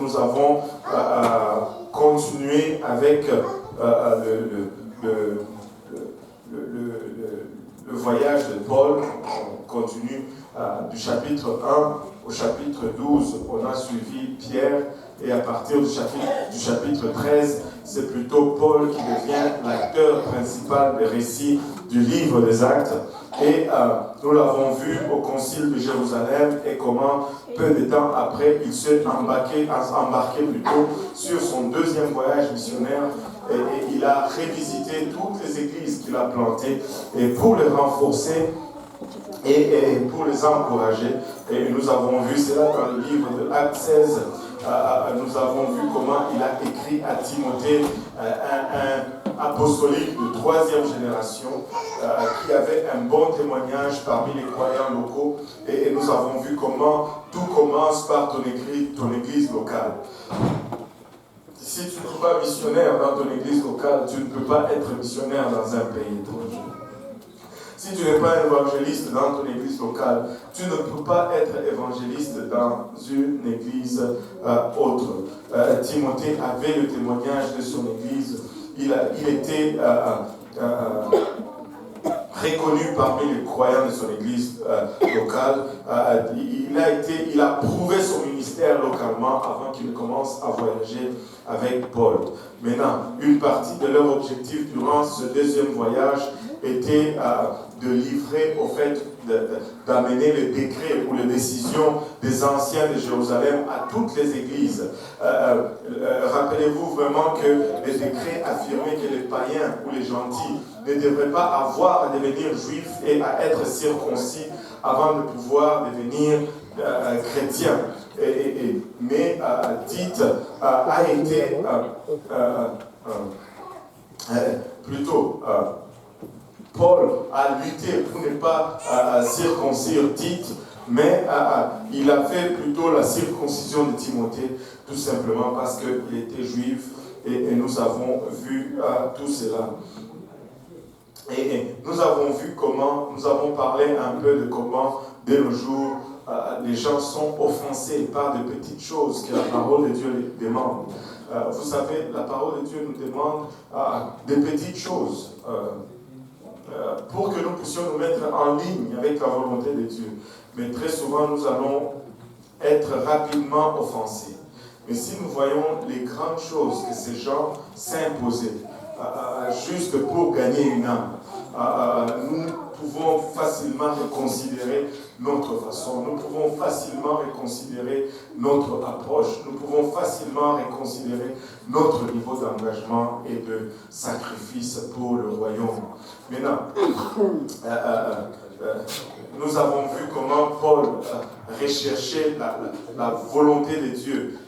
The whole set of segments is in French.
Nous avons continué avec le voyage de Paul. On continue du chapitre 1 au chapitre 12. On a suivi Pierre et à partir du chapitre 13, c'est plutôt Paul qui devient l'acteur principal des récits du livre des Actes. Et nous l'avons vu au concile de Jérusalem et comment peu de temps après, il s'est embarqué plutôt sur son deuxième voyage missionnaire et il a révisité toutes les églises qu'il a plantées et pour les renforcer et pour les encourager. Et nous avons vu cela dans le livre de Actes 16. Nous avons vu comment il a écrit à Timothée un apostolique de troisième génération qui avait un bon témoignage parmi les croyants locaux. Et nous avons vu comment tout commence par ton église locale. Si tu n'es pas missionnaire dans ton église locale, tu ne peux pas être missionnaire dans un pays étranger. Si tu n'es pas évangéliste dans ton église locale, tu ne peux pas être évangéliste dans une église autre. Timothée avait le témoignage de son église. Il était reconnu parmi les croyants de son église locale. Il a prouvé son ministère localement avant qu'il commence à voyager avec Paul. Maintenant, une partie de leur objectif durant ce deuxième voyage était de livrer au fait d'amener les décrets ou les décisions des anciens de Jérusalem à toutes les églises. Rappelez-vous vraiment que les décrets affirmaient que les païens ou les gentils ne devraient pas avoir à devenir juifs et à être circoncis avant de pouvoir devenir chrétiens. Mais Tite a été plutôt... Paul a lutté pour ne pas circoncire Tite, mais il a fait plutôt la circoncision de Timothée, tout simplement parce qu'il était juif, et nous avons vu tout cela. Et nous avons vu comment, nous avons parlé un peu de comment, dès nos jours, les gens sont offensés par de petites choses que la parole de Dieu les demande. Vous savez, la parole de Dieu nous demande des petites choses. Pour que nous puissions nous mettre en ligne avec la volonté de Dieu. Mais très souvent, nous allons être rapidement offensés. Mais si nous voyons les grandes choses que ces gens s'imposaient, juste pour gagner une âme, nous pouvons facilement reconsidérer notre façon, nous pouvons facilement reconsidérer notre approche, nous pouvons facilement reconsidérer notre niveau d'engagement et de sacrifice pour le royaume. Maintenant, nous avons vu comment Paul recherchait la volonté de Dieu.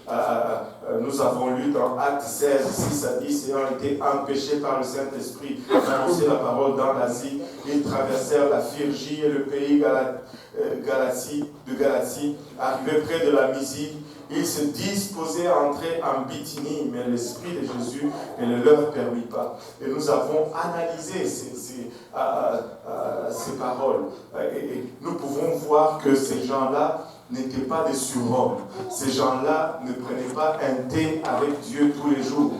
Nous avons lu dans Actes 16, 6 à 10, ayant été empêchés par le Saint-Esprit d'annoncer la parole dans l'Asie, ils traversèrent la Phrygie et le pays de Galatie, arrivés près de la Mysie. Ils se disposaient à entrer en Bithynie, mais l'Esprit de Jésus ne leur permit pas. Et nous avons analysé ces paroles. Et nous pouvons voir que ces gens-là n'étaient pas des surhommes. Ces gens-là ne prenaient pas un thé avec Dieu tous les jours.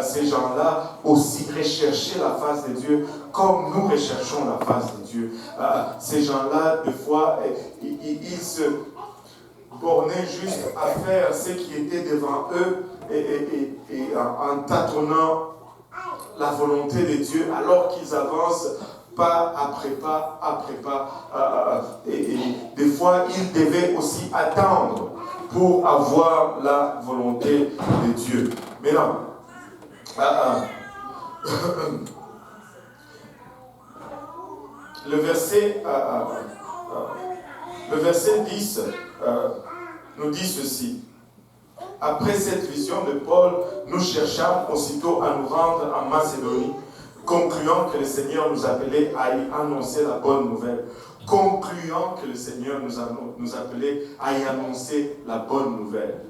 Ces gens-là aussi recherchaient la face de Dieu comme nous recherchons la face de Dieu. Ces gens-là, des fois, ils se bornaient juste à faire ce qui était devant eux et en tâtonnant la volonté de Dieu alors qu'ils avancent pas après pas après pas. Et des fois, ils devaient aussi attendre pour avoir la volonté de Dieu. Mais non. Le verset 10 nous dit ceci. Après cette vision de Paul, nous cherchâmes aussitôt à nous rendre en Macédonie, concluant que le Seigneur nous appelait à y annoncer la bonne nouvelle. Concluant que le Seigneur nous appelait à y annoncer la bonne nouvelle.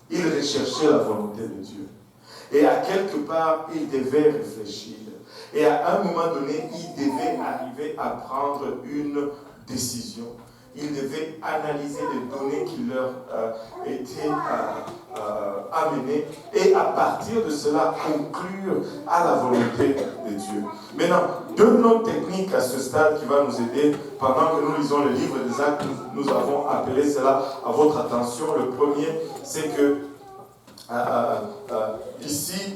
Il recherchait la volonté de Dieu. Et à quelque part, il devait réfléchir. Et à un moment donné, il devait arriver à prendre une décision. ils devaient analyser les données qui leur étaient amenées et à partir de cela conclure à la volonté de Dieu. Maintenant, deux autres techniques à ce stade qui va nous aider pendant que nous lisons le livre des Actes, nous avons appelé cela à votre attention. Le premier, c'est que ici,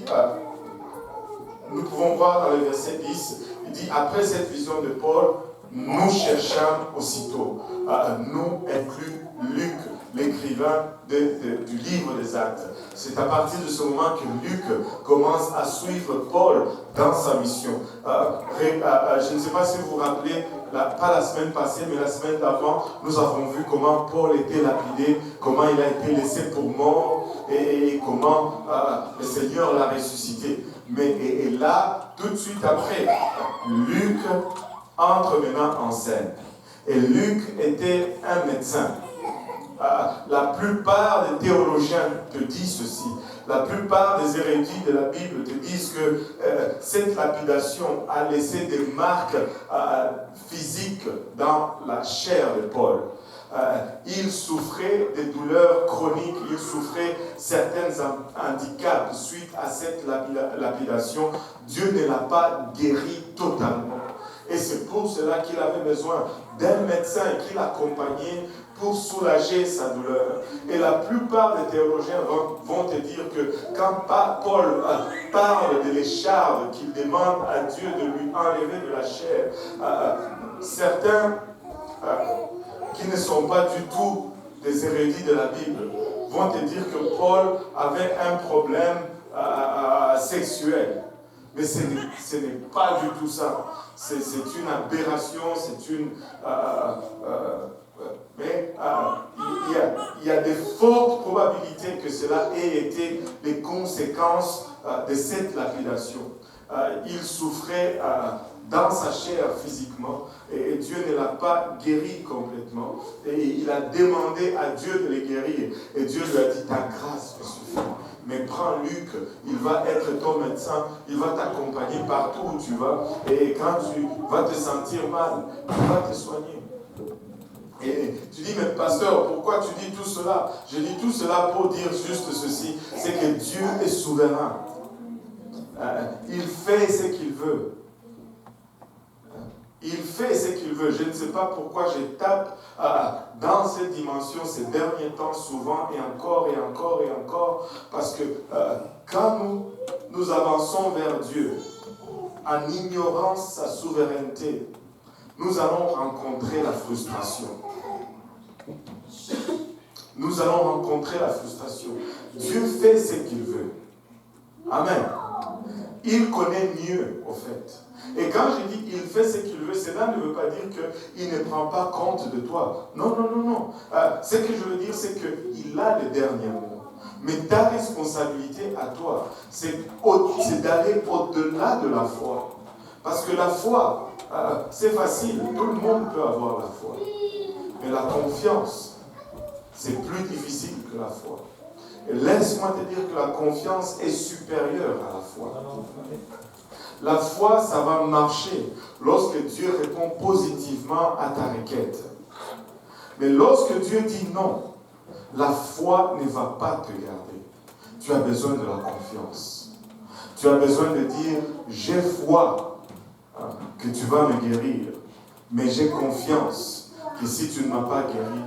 nous pouvons voir dans le verset 10, il dit, après cette vision de Paul, nous cherchâmes aussitôt. Nous inclut Luc, l'écrivain du livre des Actes. C'est à partir de ce moment que Luc commence à suivre Paul dans sa mission. Je ne sais pas si vous vous rappelez, pas la semaine passée, mais la semaine d'avant, nous avons vu comment Paul était lapidé, comment il a été laissé pour mort et comment le Seigneur l'a ressuscité. Et là, tout de suite après, Luc entre maintenant en scène. Et Luc était un médecin. La plupart des théologiens te disent ceci. La plupart des érudits de la Bible te disent que cette lapidation a laissé des marques physiques dans la chair de Paul. Il souffrait des douleurs chroniques, il souffrait certains handicaps suite à cette lapidation. Dieu ne l'a pas guéri totalement. Et c'est pour cela qu'il avait besoin d'un médecin qui l'accompagnait pour soulager sa douleur. Et la plupart des théologiens vont te dire que quand Paul parle de l'écharpe qu'il demande à Dieu de lui enlever de la chair, certains qui ne sont pas du tout des érudits de la Bible vont te dire que Paul avait un problème sexuel. Mais ce n'est pas du tout ça. C'est une aberration, c'est une... mais il y a de fortes probabilités que cela ait été les conséquences de cette lapidation. Il souffrait dans sa chair physiquement et Dieu ne l'a pas guéri complètement. Et il a demandé à Dieu de le guérir. Et Dieu lui a dit, ta grâce me suffit. Mais prends Luc, il va être ton médecin, il va t'accompagner partout où tu vas. Et quand tu vas te sentir mal, il va te soigner. Et tu dis, mais pasteur, pourquoi tu dis tout cela? Je dis tout cela pour dire juste ceci, c'est que Dieu est souverain. Il fait ce qu'il veut. Il fait ce qu'il veut. Je ne sais pas pourquoi je tape dans cette dimension ces derniers temps souvent et encore et encore et encore. Parce que quand nous avançons vers Dieu en ignorant sa souveraineté, nous allons rencontrer la frustration. Nous allons rencontrer la frustration. Dieu fait ce qu'il veut. Amen. Il connaît mieux, au fait. Et quand je dis il fait ce qu'il veut, cela ne veut pas dire qu'il ne prend pas compte de toi. Non, non, non, non. Ce que je veux dire, c'est qu'il a le dernier mot. Mais ta responsabilité à toi, c'est d'aller au-delà de la foi. Parce que la foi, c'est facile. Tout le monde peut avoir la foi. Mais la confiance, c'est plus difficile que la foi. Et laisse-moi te dire que la confiance est supérieure à la foi. La foi, ça va marcher lorsque Dieu répond positivement à ta requête. Mais lorsque Dieu dit non, la foi ne va pas te garder. Tu as besoin de la confiance. Tu as besoin de dire, j'ai foi que tu vas me guérir, mais j'ai confiance que si tu ne m'as pas guéri,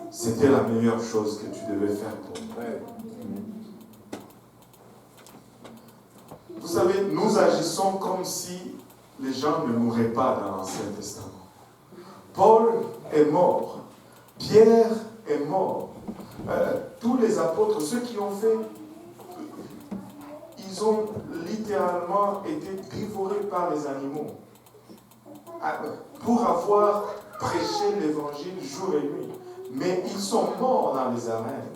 c'était la meilleure chose que tu devais faire pour moi. Vous savez, nous agissons comme si les gens ne mouraient pas dans l'Ancien Testament. Paul est mort. Pierre est mort. Tous les apôtres, ceux qui ont fait, ils ont littéralement été dévorés par les animaux. Pour avoir prêché l'évangile jour et nuit. Mais ils sont morts dans les arènes.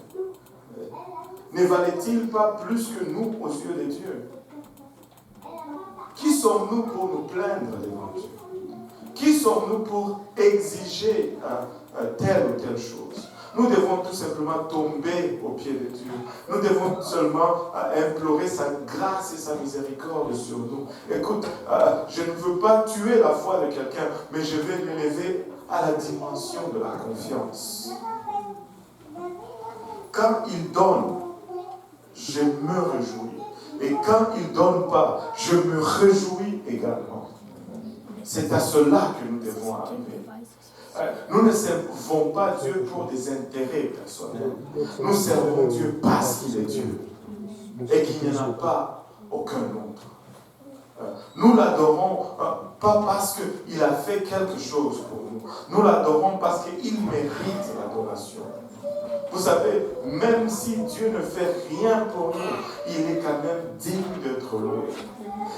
Ne valait-il pas plus que nous aux yeux de Dieu? Qui sommes-nous pour nous plaindre devant Dieu? Qui sommes-nous pour exiger telle ou telle chose? Nous devons tout simplement tomber aux pieds de Dieu. Nous devons seulement implorer sa grâce et sa miséricorde sur nous. Écoute, je ne veux pas tuer la foi de quelqu'un, mais je vais l'élever à la dimension de la confiance. Quand il donne, je me réjouis. Et quand il ne donne pas, je me réjouis également. C'est à cela que nous devons arriver. Nous ne servons pas Dieu pour des intérêts personnels. Nous servons Dieu parce qu'il est Dieu. Et qu'il n'y en a pas aucun autre. Nous l'adorons pas parce qu'il a fait quelque chose pour nous. Nous l'adorons parce qu'il mérite l'adoration. Vous savez, même si Dieu ne fait rien pour nous, il est quand même digne d'être loué.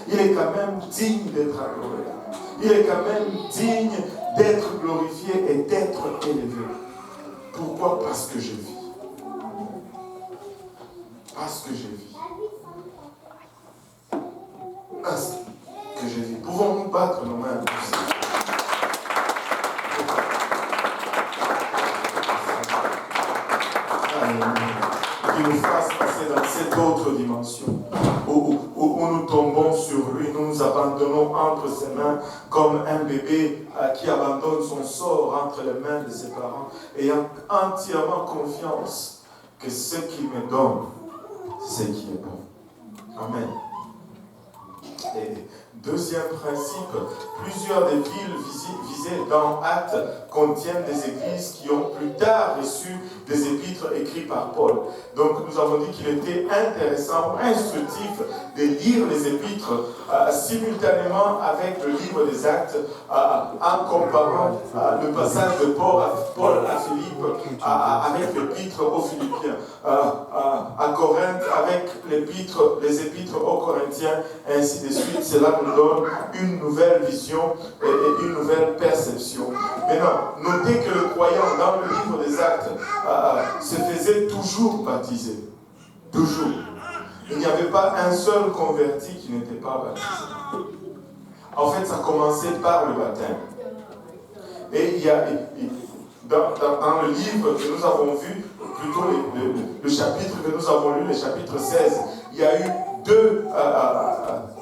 Il est quand même digne d'être adoré. Il est quand même digne d'être glorifié et d'être élevé. Pourquoi? Parce que je vis. Parce que je vis. Parce que je vis. Pouvons-nous battre nos mains pour ça? Qui nous fasse passer dans cette autre dimension où nous tombons sur lui, nous nous abandonnons entre ses mains comme un bébé qui abandonne son sort entre les mains de ses parents, ayant entièrement confiance que ce qu'il me donne, c'est ce qui est bon. Amen. Et deuxième principe, plusieurs des villes visées dans Actes contiennent des églises qui ont plus tard reçu des épîtres écrits par Paul. Donc nous avons dit qu'il était intéressant, instructif de lire les épîtres simultanément avec le livre des Actes, en comparant le passage de Paul à Philippe avec l'épître aux Philippiens, à Corinthe avec les épîtres aux Corinthiens, et ainsi de suite. Cela nous donne une nouvelle vision et une nouvelle perception. Maintenant, notez que le croyant dans le livre des Actes se faisait toujours baptiser. Toujours. Il n'y avait pas un seul converti qui n'était pas baptisé. En fait, ça commençait par le baptême. Et il y a, dans le livre que nous avons vu, plutôt le chapitre que nous avons lu, le chapitre 16, il y a eu 2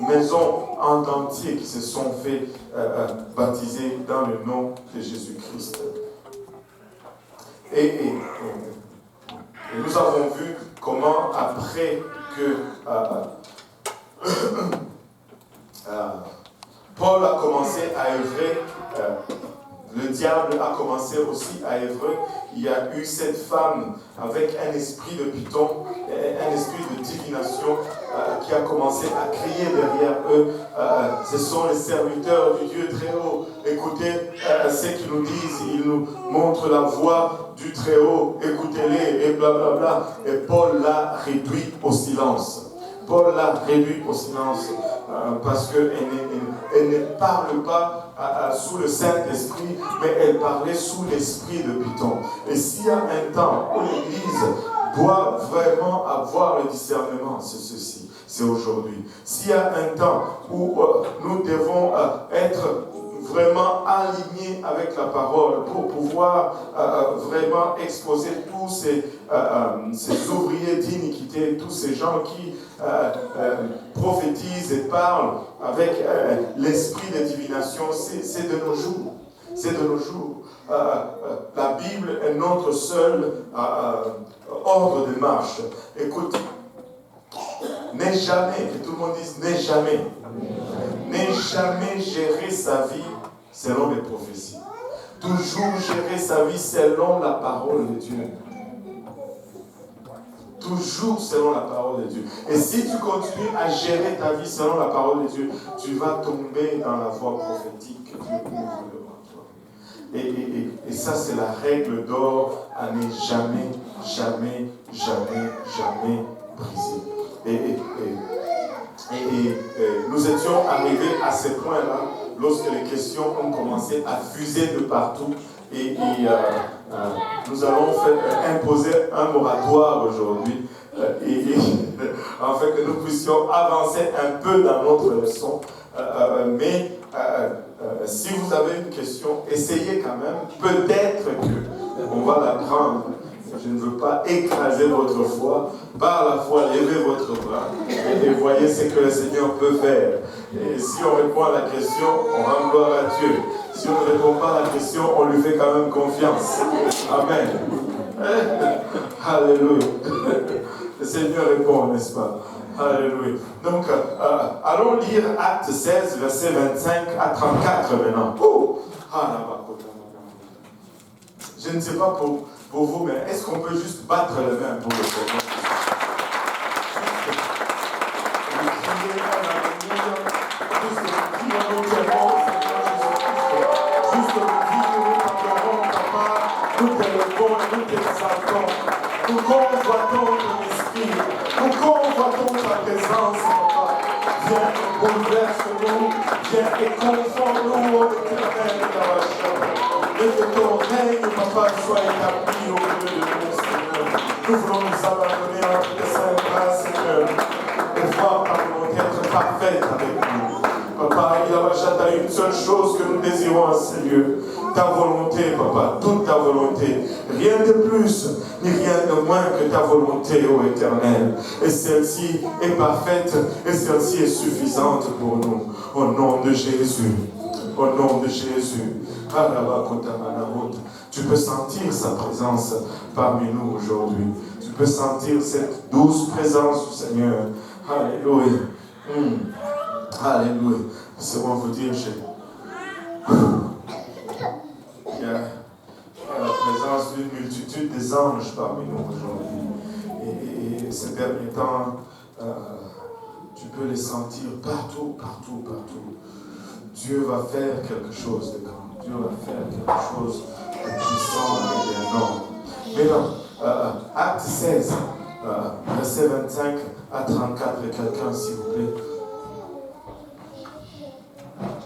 maisons en entier qui se sont fait baptiser dans le nom de Jésus-Christ. Et nous avons vu comment après que Paul a commencé à œuvrer, le diable a commencé aussi à œuvrer. Il y a eu cette femme avec un esprit de python, un esprit de divination qui a commencé à crier derrière eux. Ce sont les serviteurs du Dieu très haut. Écoutez ce qu'ils nous disent. Ils nous montrent la voix du très haut. Écoutez-les et blablabla. Et Paul l'a réduit au silence. Paul l'a réduit au silence parce qu'elle ne parle pas sous le Saint-Esprit, mais elle parlait sous l'esprit de Python. Et s'il y a un temps où l'Église doit vraiment avoir le discernement, c'est ceci, c'est aujourd'hui. S'il y a un temps où nous devons être vraiment alignés avec la parole pour pouvoir vraiment exposer tous ces ouvriers d'iniquité, tous ces gens qui prophétisent et parlent avec l'esprit de divination, c'est de nos jours. C'est de nos jours. La Bible est notre seul ordre de marche. Écoute, n'aie jamais, que tout le monde dise, n'aie jamais gérer sa vie selon les prophéties. Toujours gérer sa vie selon la parole de Dieu. Toujours selon la parole de Dieu. Et si tu continues à gérer ta vie selon la parole de Dieu, tu vas tomber dans la voie prophétique que Dieu ouvre devant toi. Et ça, c'est la règle d'or à ne jamais briser. Et nous étions arrivés à ce point-là lorsque les questions ont commencé à fuser de partout. Et nous allons imposer un moratoire aujourd'hui. En fait, que nous puissions avancer un peu dans notre leçon. Mais si vous avez une question, essayez quand même. Peut-être qu'on va la prendre. Je ne veux pas écraser votre foi. Par la foi, levez votre bras et voyez ce que le Seigneur peut faire. Et si on répond à la question, on rend gloire à Dieu. Si on ne répond pas à la question, on lui fait quand même confiance. Amen. Alléluia. Le Seigneur répond, n'est-ce pas? Alléluia. Donc, allons lire Acte 16, versets 25 à 34 maintenant. Je ne sais pas pour vous, mais est-ce qu'on peut juste battre les mains pour le Seigneur? Nous convoitons ton esprit, nous convoitons ta présence, papa. Viens et bouleverse-nous, viens et conforme-nous au Éternel de la chambre. Et que ton règne, papa, soit établi au milieu de nous, Seigneur. Nous voulons nous abandonner entre tes saintes grâces, Seigneur, et voir ta volonté être parfaite avec nous. Papa, il y a une seule chose que nous désirons, Seigneur. Ta volonté, papa, toute ta volonté. Rien de plus, ni rien de moins que ta volonté, ô Éternel. Et celle-ci est parfaite, et celle-ci est suffisante pour nous. Au nom de Jésus. Au nom de Jésus. Tu peux sentir sa présence parmi nous aujourd'hui. Tu peux sentir cette douce présence du Seigneur. Alléluia. Alléluia. C'est bon vous dire, il y a la présence d'une multitude des anges parmi nous aujourd'hui. Et ces derniers temps, tu peux les sentir partout, partout, partout. Dieu va faire quelque chose de grand. Dieu va faire quelque chose de puissant et d'énorme. Maintenant, Acte 16, verset 25 à 34, quelqu'un s'il vous plaît.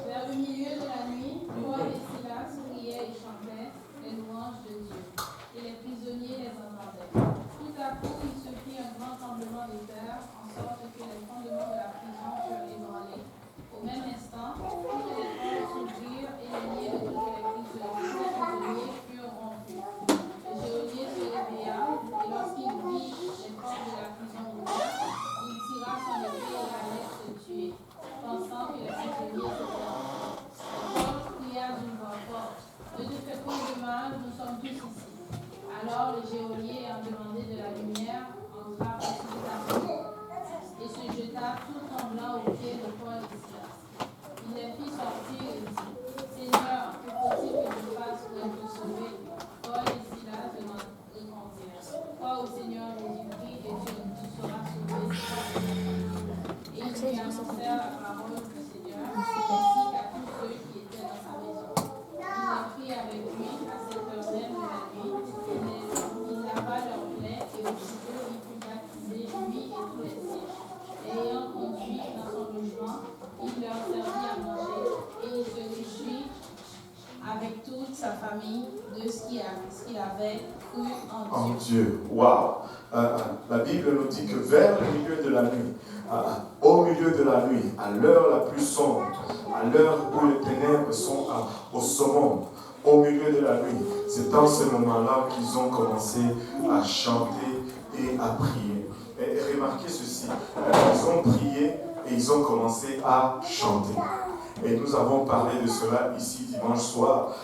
Vers le milieu de la nuit, Paul et Silas priaient et chantaient les louanges de Dieu, et les prisonniers les entendaient. Tout à coup, il se fit un grand tremblement de terre, en sorte que les fondements de la prison furent ébranlés. Au même instant, toutes les portes s'ouvrirent et les liens de tous les prisonniers furent rompus. Le geôlier se réveilla, et lorsqu'il vit les portes de la prison ouvertes, il tira son épée et allait se tuer, pensant que les prisonniers étaient morts. Paul cria d'une voix forte: Ne te fais point de mal, nous sommes tous ici. Alors le geôlier, ayant demandé de la lumière, entra précipitamment et se jeta tout tremblant aux pieds de Paul et Silas. Il les fit sortir et dit: Seigneur, que faut-il que je fasse pour être sauvé? Paul et Silas répondirent: Crois au Seigneur Jésus-Christ et tu seras sauvé. Et ils lui annoncèrent la parole du Seigneur, ainsi qu'à tous ceux qui étaient dans sa maison. Il les prit avec lui à cette heure même de la nuit, il lava leurs plaies et aussitôt il fut baptisé, lui et tous les siens. Et ayant conduit dans son logement, il leur servit à manger et il se réjouit avec toute sa famille de ce qu'il avait cru en Dieu. Waouh! La Bible nous dit que vers le milieu de la nuit, au milieu de la nuit, à l'heure la plus sombre, à l'heure où les ténèbres sont au summum, au milieu de la nuit, c'est dans ce moment-là qu'ils ont commencé à chanter et à prier. Et remarquez ceci, ils ont prié et ils ont commencé à chanter. Et nous avons parlé de cela ici dimanche soir.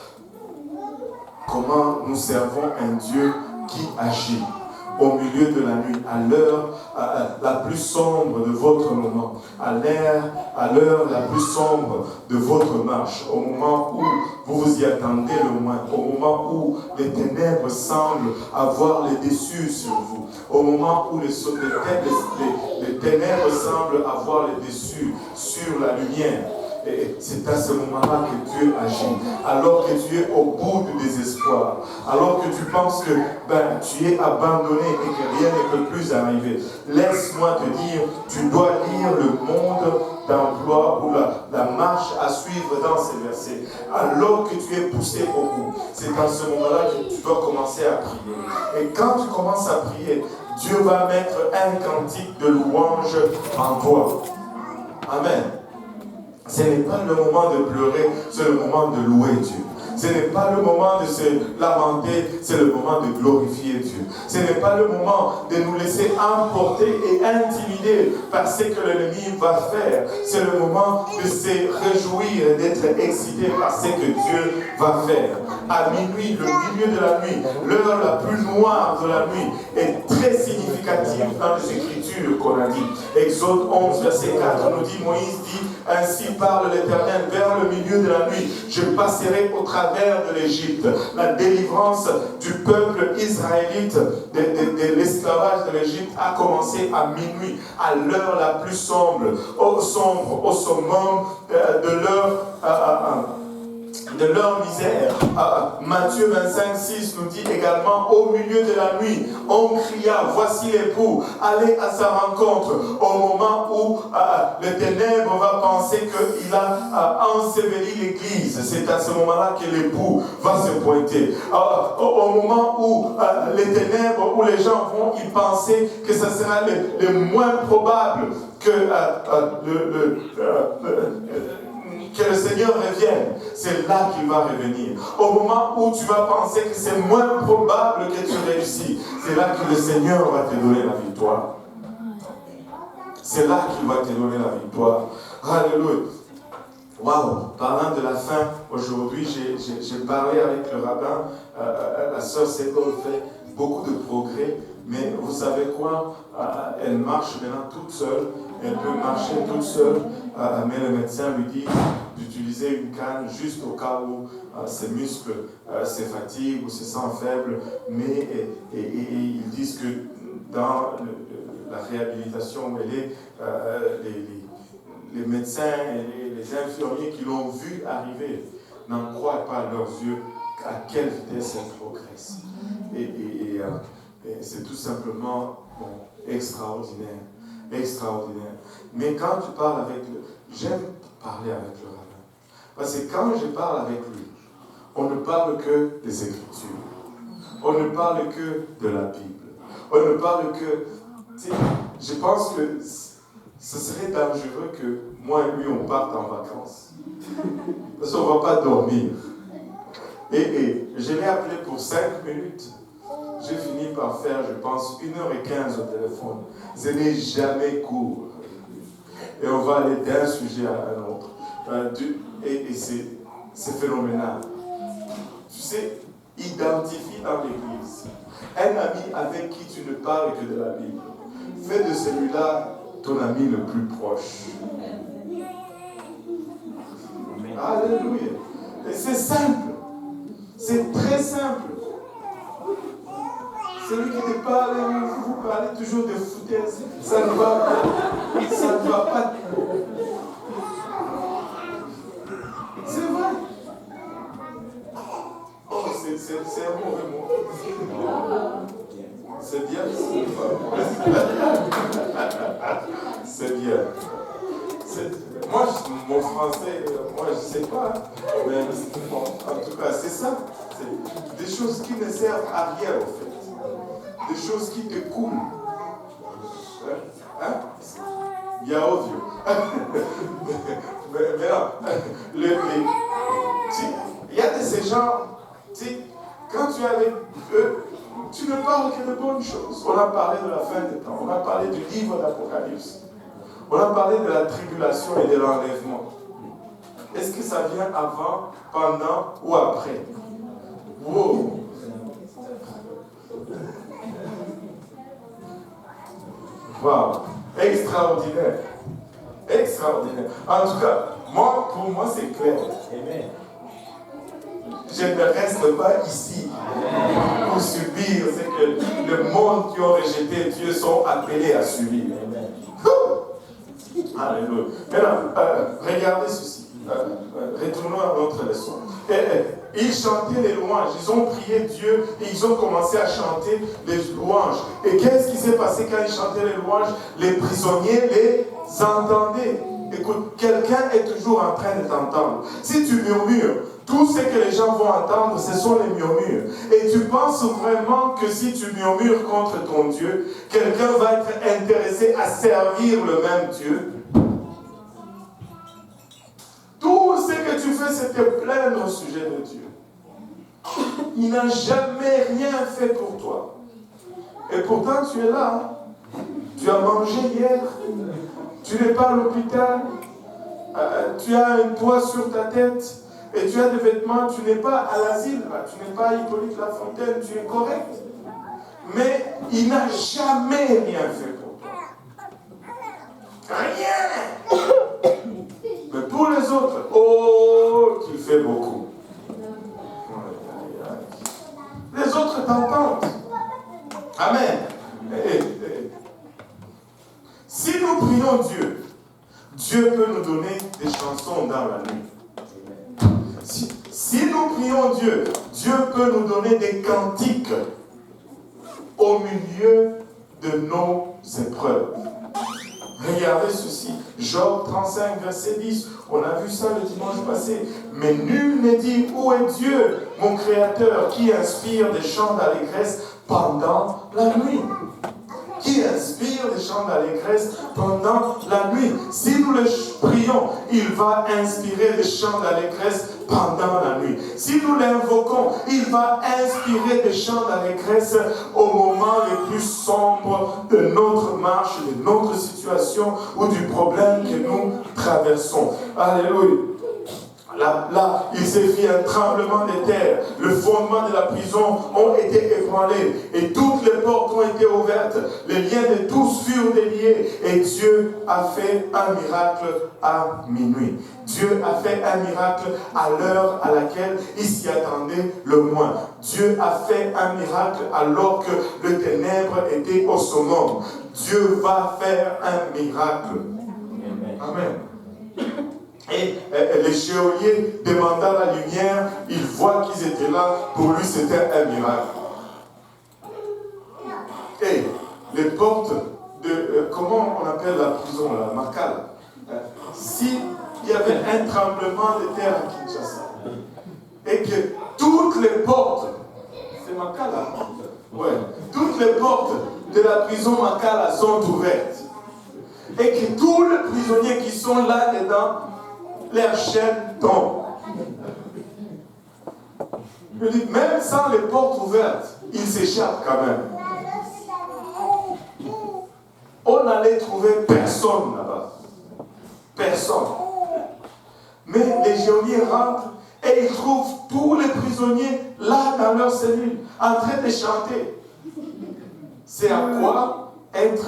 Comment nous servons un Dieu qui agit au milieu de la nuit, à l'heure la plus sombre de votre moment, à l'heure la plus sombre de votre marche, au moment où vous vous y attendez le moins, au moment où les ténèbres semblent avoir le dessus sur vous, au moment où les ténèbres semblent avoir le dessus sur la lumière. Et c'est à ce moment-là que Dieu agit. Alors que tu es au bout du désespoir, alors que tu penses que tu es abandonné et que rien ne peut plus arriver. Laisse-moi te dire, tu dois lire le monde d'emploi ou la marche à suivre dans ces versets. Alors que tu es poussé au bout, c'est à ce moment-là que tu dois commencer à prier. Et quand tu commences à prier, Dieu va mettre un cantique de louange en toi. Amen. Ce n'est pas le moment de pleurer, c'est le moment de louer Dieu. Ce n'est pas le moment de se lamenter, c'est le moment de glorifier Dieu. Ce n'est pas le moment de nous laisser emporter et intimider par ce que l'ennemi va faire. C'est le moment de se réjouir et d'être excité par ce que Dieu va faire. À minuit, le milieu de la nuit, l'heure la plus noire de la nuit est très significative dans les Écritures qu'on a dit. Exode 11, verset 4 nous dit, Moïse dit, ainsi parle l'Éternel, vers le milieu de la nuit, je passerai au travers de l'Égypte. La délivrance du peuple israélite de l'esclavage de l'Égypte a commencé à minuit, à l'heure la plus sombre, au summum de leur misère. Matthieu 25, 6 nous dit également, au milieu de la nuit, on cria, voici l'époux, allez à sa rencontre, au moment où le ténèbre va penser qu'il a enseveli l'église. C'est à ce moment-là que l'époux va se pointer. Au moment où les ténèbres, où les gens vont y penser que ce sera le moins probable que le Seigneur revienne, c'est là qu'il va revenir. Au moment où tu vas penser que c'est moins probable que tu réussis, c'est là que le Seigneur va te donner la victoire. C'est là qu'il va te donner la victoire. Alléluia. Waouh! Parlant de la fin, aujourd'hui, j'ai parlé avec le rabbin, la sœur Sédol fait beaucoup de progrès, mais vous savez quoi? Elle marche maintenant toute seule, elle peut marcher toute seule, mais le médecin lui dit d'utiliser une canne juste au cas où ses muscles se fatiguent ou se sentent faibles, mais ils disent que dans la réhabilitation où elle est, les médecins et les infirmiers qui l'ont vu arriver n'en croient pas à leurs yeux à quelle vitesse elle progresse. Et c'est tout simplement extraordinaire. Extraordinaire. Mais quand tu parles avec j'aime parler avec le rabbin. Parce que quand je parle avec lui, on ne parle que des Écritures. On ne parle que de la Bible. On ne parle que... Je pense que ce serait dangereux que moi et lui, on parte en vacances. Parce qu'on ne va pas dormir. Et je l'ai appelé pour 5 minutes. J'ai fini par faire, je pense, 1h15 au téléphone. Ce n'est jamais court. Et on va aller d'un sujet à un autre. Et c'est phénoménal. Tu sais, identifie dans l'Église un ami avec qui tu ne parles que de la Bible. Fais de celui-là ton ami le plus proche. Alléluia. Et c'est simple. C'est très simple. Celui qui te parle, vous parlez toujours de foutaise. Ça ne va pas. C'est vrai. Oh, c'est un mauvais mot. C'est bien. C'est bien. Moi, mon français, moi, je ne sais pas. Mais en tout cas, c'est ça. C'est des choses qui ne servent à rien, en fait. Des choses qui te coulent. Hein? Il y a audio. Mais non. Il y a de ces gens, quand tu es avec eux, tu ne parles que de bonnes choses. On a parlé de la fin des temps. On a parlé du livre d'Apocalypse. On a parlé de la tribulation et de l'enlèvement. Est-ce que ça vient avant, pendant ou après? Wow! Wow! Extraordinaire! Extraordinaire! En tout cas, pour moi, c'est clair. Amen. Je ne reste pas ici pour subir ce que le monde qui ont rejeté Dieu sont appelés à subir. Amen. Alléluia. Maintenant, regardez ceci. Retournons à notre leçon. Ils chantaient les louanges, ils ont prié Dieu et ils ont commencé à chanter les louanges. Et qu'est-ce qui s'est passé quand ils chantaient les louanges? Les prisonniers les entendaient. Écoute, quelqu'un est toujours en train de t'entendre. Si tu murmures, tout ce que les gens vont entendre, ce sont les murmures. Et tu penses vraiment que si tu murmures contre ton Dieu, quelqu'un va être intéressé à servir le même Dieu? Tout ce que tu fais, c'est te plaindre au sujet de Dieu. il n'a jamais rien fait pour toi. Et pourtant, tu es là. Hein. Tu as mangé hier. Tu n'es pas à l'hôpital. Tu as un toit sur ta tête. Et tu as des vêtements. Tu n'es pas à l'asile. Tu n'es pas à Hippolyte Lafontaine. Tu es correct. Mais il n'a jamais rien fait pour toi. Rien. Mais pour les autres, oh, qu'il fait beaucoup. Les autres t'entendent. Amen. Si nous prions Dieu, Dieu peut nous donner des chansons dans la nuit. Si nous prions Dieu, Dieu peut nous donner des cantiques au milieu de nos épreuves. Regardez ceci, Job 35, verset 10. On a vu ça le dimanche passé. Mais nul ne dit où est Dieu, mon Créateur, qui inspire des chants d'allégresse pendant la nuit. Qui inspire des chants d'allégresse pendant la nuit. Si nous le prions, il va inspirer des chants d'allégresse pendant la nuit. Si nous l'invoquons, il va inspirer des chants d'allégresse au moment les plus sombres de notre marche, de notre situation ou du problème que nous traversons. Alléluia. Là, il s'est fait un tremblement de terre. Le fondement de la prison ont été ébranlés. Et toutes les portes ont été ouvertes. Les liens de tous furent déliés. Et Dieu a fait un miracle à minuit. Dieu a fait un miracle à l'heure à laquelle il s'y attendait le moins. Dieu a fait un miracle alors que le ténèbre était au summum. Dieu va faire un miracle. Amen. Et les geôliers demandant la lumière, ils voient qu'ils étaient là, pour lui c'était un miracle. Et les portes de, comment on appelle la prison, la Makala, s'il y avait un tremblement de terre à Kinshasa, et que toutes les portes, c'est Makala, ouais, toutes les portes de la prison Makala sont ouvertes, et que tous les prisonniers qui sont là-dedans, leurs chaînes tombent. Je dis, même sans les portes ouvertes, ils s'échappent quand même. On n'allait trouver personne là-bas. Personne. Mais les geôliers rentrent et ils trouvent tous les prisonniers là dans leur cellule, en train de chanter. C'est à quoi être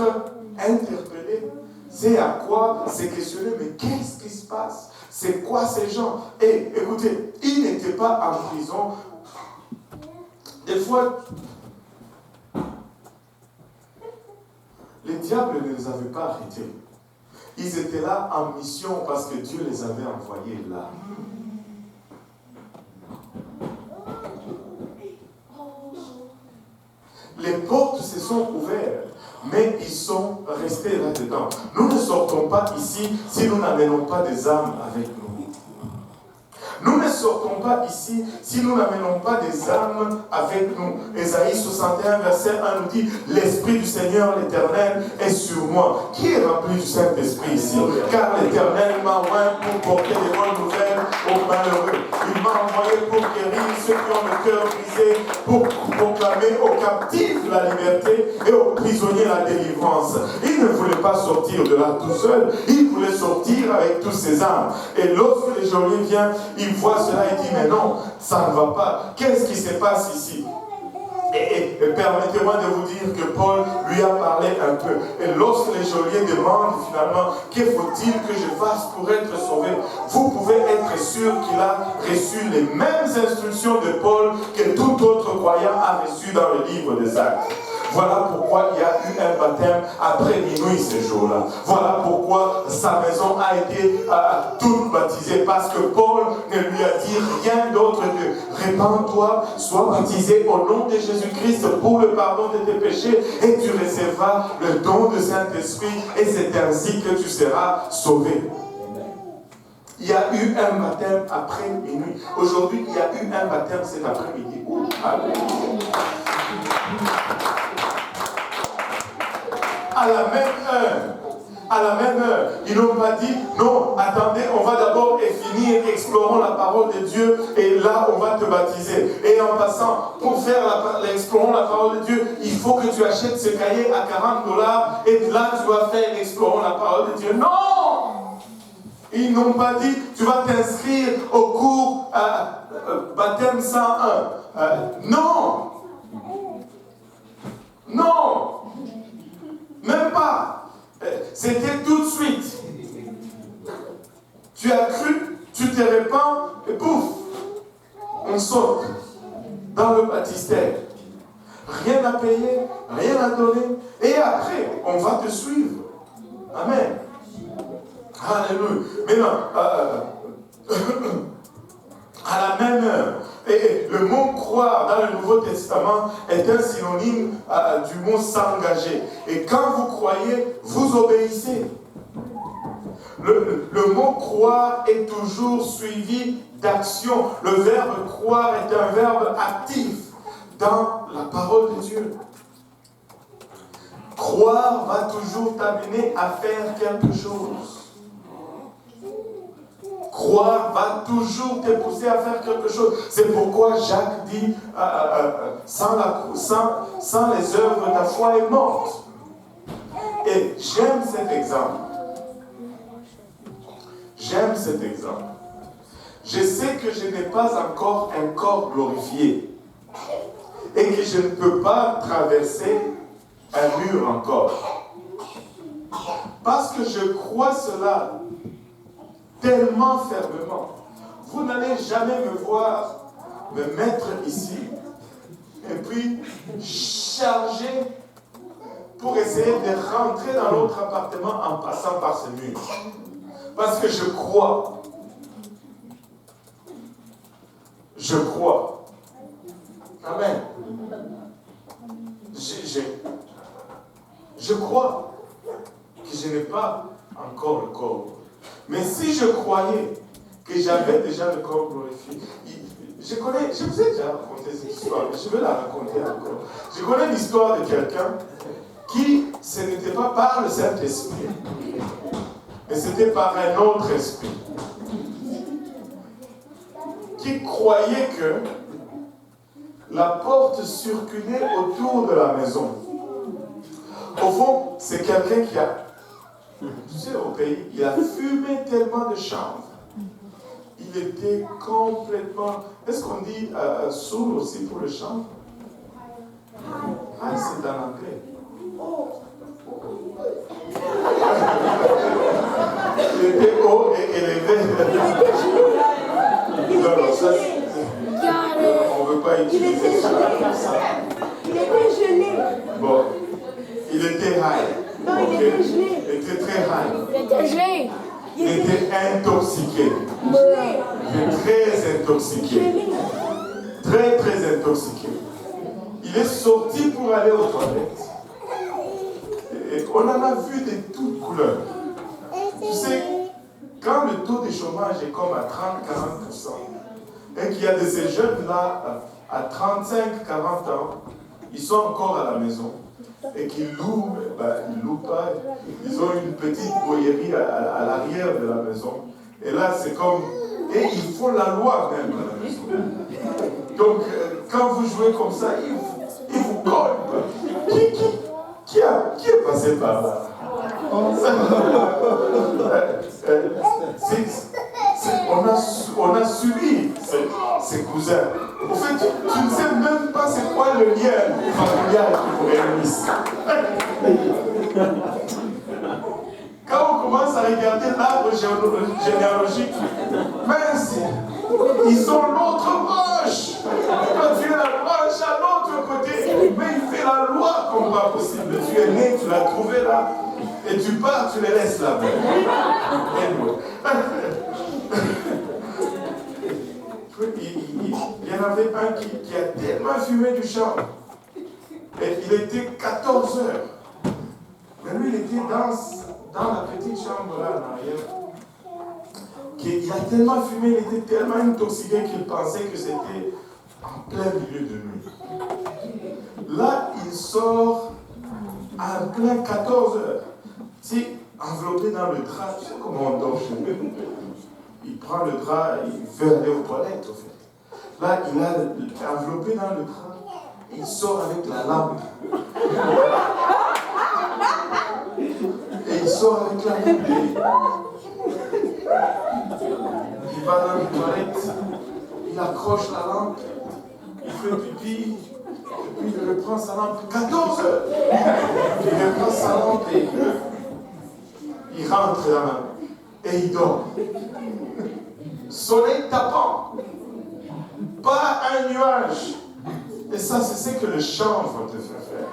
interpellé. C'est à quoi se questionner, mais qu'est-ce qui se passe? C'est quoi ces gens? Et écoutez, ils n'étaient pas en prison. Des fois, les diables ne les avaient pas arrêtés. Ils étaient là en mission parce que Dieu les avait envoyés là. Les portes se sont ouvertes, mais ils sont restés là-dedans. Nous ne sortons pas ici si nous n'amenons pas des armes avec nous. Nous ne sortons pas ici si nous n'amenons pas des armes avec nous. Ésaïe 61, verset 1 nous dit, l'Esprit du Seigneur, l'Éternel, est sur moi. Qui est rempli du Saint-Esprit ici? Car l'Éternel m'a envoyé pour porter des bonnes nouvelles aux malheureux. Il m'a envoyé pour guérir ceux qui ont le cœur brisé, pour proclamer aux captifs la liberté et aux prisonniers la délivrance. Il ne voulait pas sortir de là tout seul, il voulait sortir avec tous ses armes. Et lorsque les geôliers viennent, il voit cela et dit, mais non, ça ne va pas. Qu'est-ce qui se passe ici? Et permettez-moi de vous dire que Paul lui a parlé un peu. Et lorsque les geôliers demandent finalement, que faut-il que je fasse pour être sauvé? Vous pouvez être sûr qu'il a reçu les mêmes instructions de Paul que tout autre croyant a reçu dans le livre des Actes. Voilà pourquoi il y a eu un baptême après minuit ce jour-là. Voilà pourquoi sa maison a été toute baptisée. Parce que Paul ne lui a dit rien d'autre que répands-toi, sois baptisé au nom de Jésus-Christ pour le pardon de tes péchés et tu recevras le don de Saint-Esprit et c'est ainsi que tu seras sauvé. Il y a eu un baptême après minuit. Aujourd'hui, il y a eu un baptême cet après-midi. À la même heure, à la même heure. Ils n'ont pas dit, non, attendez, on va d'abord finir, explorons la parole de Dieu, et là, on va te baptiser. Et en passant, pour faire explorons la parole de Dieu, il faut que tu achètes ce cahier à $40, et là, tu vas faire explorons la parole de Dieu. Non! Ils n'ont pas dit, tu vas t'inscrire au cours baptême 101. Non! Non! Même pas! C'était tout de suite. Tu as cru, tu te répands, et pouf! On saute dans le baptistère. Rien à payer, rien à donner. Et après, on va te suivre. Amen. Alléluia. Maintenant, à la même heure, et le mot croire dans le Nouveau Testament est un synonyme du mot s'engager. Et quand vous croyez, vous obéissez. Le mot croire est toujours suivi d'action. Le verbe croire est un verbe actif dans la parole de Dieu. Croire va toujours t'amener à faire quelque chose. Croire va toujours te pousser à faire quelque chose. C'est pourquoi Jacques dit sans les œuvres, ta foi est morte. Et j'aime cet exemple. J'aime cet exemple. Je sais que je n'ai pas encore un corps glorifié et que je ne peux pas traverser un mur encore. Parce que je crois cela tellement fermement. Vous n'allez jamais me voir me mettre ici et puis charger pour essayer de rentrer dans l'autre appartement en passant par ce mur. Parce que je crois. Je crois. Amen. Je crois que je n'ai pas encore le corps. Mais si je croyais que j'avais déjà le corps glorifié, je vous ai déjà raconté cette histoire, mais je vais la raconter encore. Je connais l'histoire de quelqu'un qui, ce n'était pas par le Saint-Esprit, mais c'était par un autre esprit, qui croyait que la porte circulait autour de la maison. Au fond, c'est quelqu'un qui a, tu sais, au pays, il a fumé tellement de chanvre. Il était complètement... Est-ce qu'on dit sourd aussi pour le chanvre? Ah, c'est en anglais. Il était haut et élevé. Non, ça, on ne veut pas utiliser ça comme ça. Il était gelé. Bon, il était high. Non, il était gelé. Il était très high. Il était gelé. Il était intoxiqué. Il était très intoxiqué. Très, très intoxiqué. Il est sorti pour aller aux toilettes. Et on en a vu de toutes couleurs. Tu sais, quand le taux de chômage est comme à 30-40%, et qu'il y a de ces jeunes-là à 35-40 ans, ils sont encore à la maison, et qu'ils louent, ils louent pas, ils ont une petite boyerie à l'arrière de la maison, et là c'est comme, et ils font la loi même à la maison. Donc quand vous jouez comme ça, ils vous collent. Qui est passé par là? On a suivi ces cousins. En fait, tu ne sais même pas c'est quoi le lien familial qui vous réunisse. Quand on commence à regarder l'arbre généalogique, mince, ils sont l'autre branche. Toi, tu es la branche à l'autre côté. Mais il fait la loi comme pas possible. Tu es né, tu l'as trouvé là. Et tu pars, tu les laisses là. Il y en avait un qui a tellement fumé du chanvre. Et il était 14 heures. Mais lui, il était dans la petite chambre là en arrière. Il a tellement fumé, il était tellement intoxiqué qu'il pensait que c'était en plein milieu de nuit. Là, il sort en plein 14 heures. Si, en enveloppé dans le drap. Tu sais comment on dort chez nous. Il prend le drap, il veut aller aux toilettes, au fait. Là, il a enveloppé dans le drap. Il sort avec la lampe. Et il sort avec la lampe. Il va dans les toilettes. Il accroche la lampe. Il fait pipi. Et puis il reprend sa lampe. 14 heures. Il reprend sa lampe et il rentre là-bas. Et il dort. Soleil tapant. Pas un nuage. Et ça, c'est ce que le chanvre te fait faire.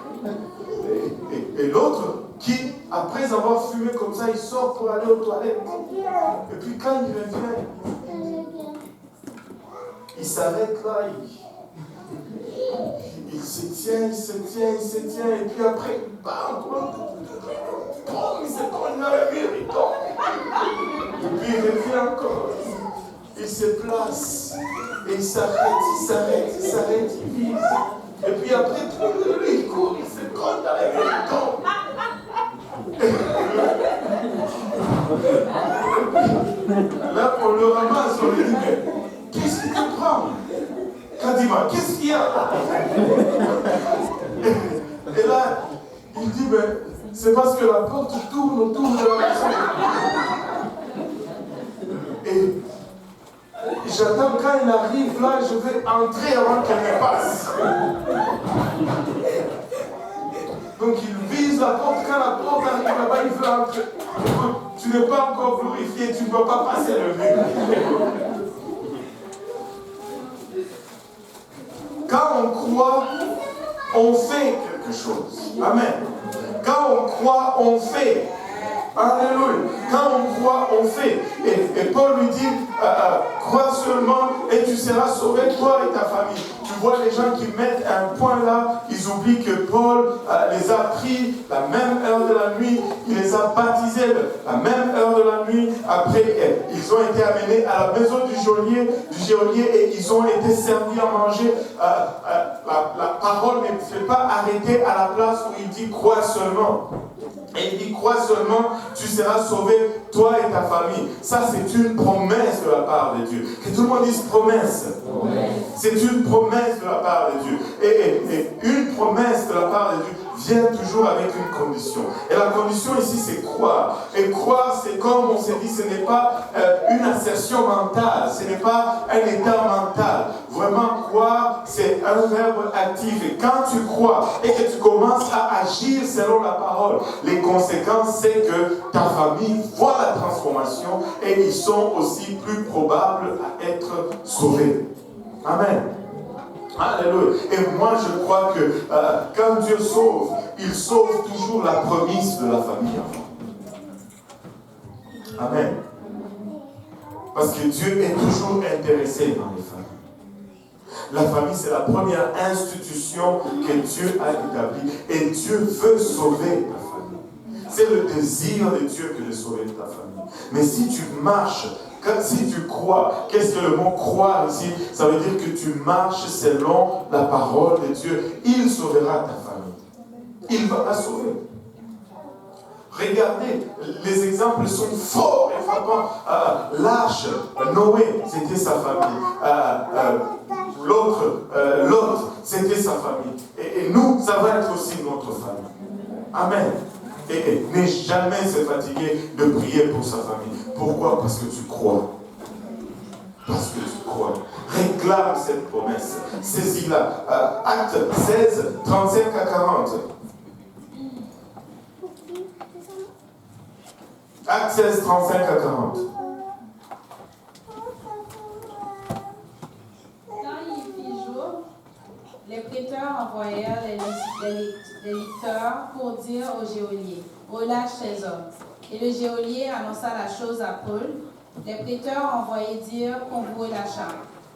Et l'autre, qui, après avoir fumé comme ça, il sort pour aller aux toilettes. Et puis quand il revient, il s'arrête là, il se tient, et puis après, bam, il se cogne dans le mur, il tombe. Et puis il revient encore. Il se place, et il s'arrête, il vise. Et puis après, il court, il se cogne dans les murs, il tombe. Là, on le ramasse, on lui dit, mais qu'est-ce qui te prend? Kadima, qu'est-ce qu'il y a? Et là, il dit, mais c'est parce que la porte tourne autour de la maison. Et j'attends quand il arrive là, je vais entrer avant qu'elle me passe. Donc il vise la porte, quand la porte arrive là-bas, il veut entrer. Tu n'es pas encore glorifié, tu ne peux pas passer le mur. Quand on croit, on fait quelque chose. Amen. Quand on croit, on fait. Alléluia. Quand on croit, on fait. Et Paul lui dit, crois seulement et tu seras sauvé, toi et ta famille. Tu vois les gens qui mettent un point là, ils oublient que Paul les a pris la même heure de la nuit, il les a baptisés la même heure de la nuit. Après, ils ont été amenés à la maison du geôlier et ils ont été servis à manger. La parole ne fait pas arrêter à la place où il dit crois seulement. Et il dit, crois seulement, tu seras sauvé, toi et ta famille. Ça, c'est une promesse de la part de Dieu. Que tout le monde dise promesse. C'est une promesse de la part de Dieu. Et une promesse de la part de Dieu vient toujours avec une condition. Et la condition ici, c'est croire. Et croire, c'est comme on s'est dit, ce n'est pas une assertion mentale, ce n'est pas un état mental. Vraiment, croire, c'est un verbe actif. Et quand tu crois et que tu commences à agir selon la parole, les conséquences, c'est que ta famille voit la transformation et ils sont aussi plus probables à être sauvés. Amen. Alléluia. Et moi, je crois que quand Dieu sauve, il sauve toujours la promesse de la famille avant. Amen. Parce que Dieu est toujours intéressé dans les familles. La famille, c'est la première institution que Dieu a établie. Et Dieu veut sauver ta famille. C'est le désir de Dieu que de sauver ta famille. Mais si tu marches, si tu crois, qu'est-ce que le mot croire ici? Ça veut dire que tu marches selon la parole de Dieu. Il sauvera ta famille. Il va la sauver. Regardez, les exemples sont forts et frappants. L'arche, Noé, c'était sa famille. L'autre, c'était sa famille. Et nous, ça va être aussi notre famille. Amen. Et n'aie jamais se fatiguer de prier pour sa famille. Pourquoi? Parce que tu crois. Parce que tu crois. Réclame cette promesse. Saisis-la. Acte 16, 35 à 40. Acte 16, 35 à 40. Quand il fit jour, les prêteurs envoyèrent les licteurs pour dire au geôlier, relâche ces hommes. Et le geôlier annonça la chose à Paul. Les prêteurs envoyaient dire qu'on vous relâcha.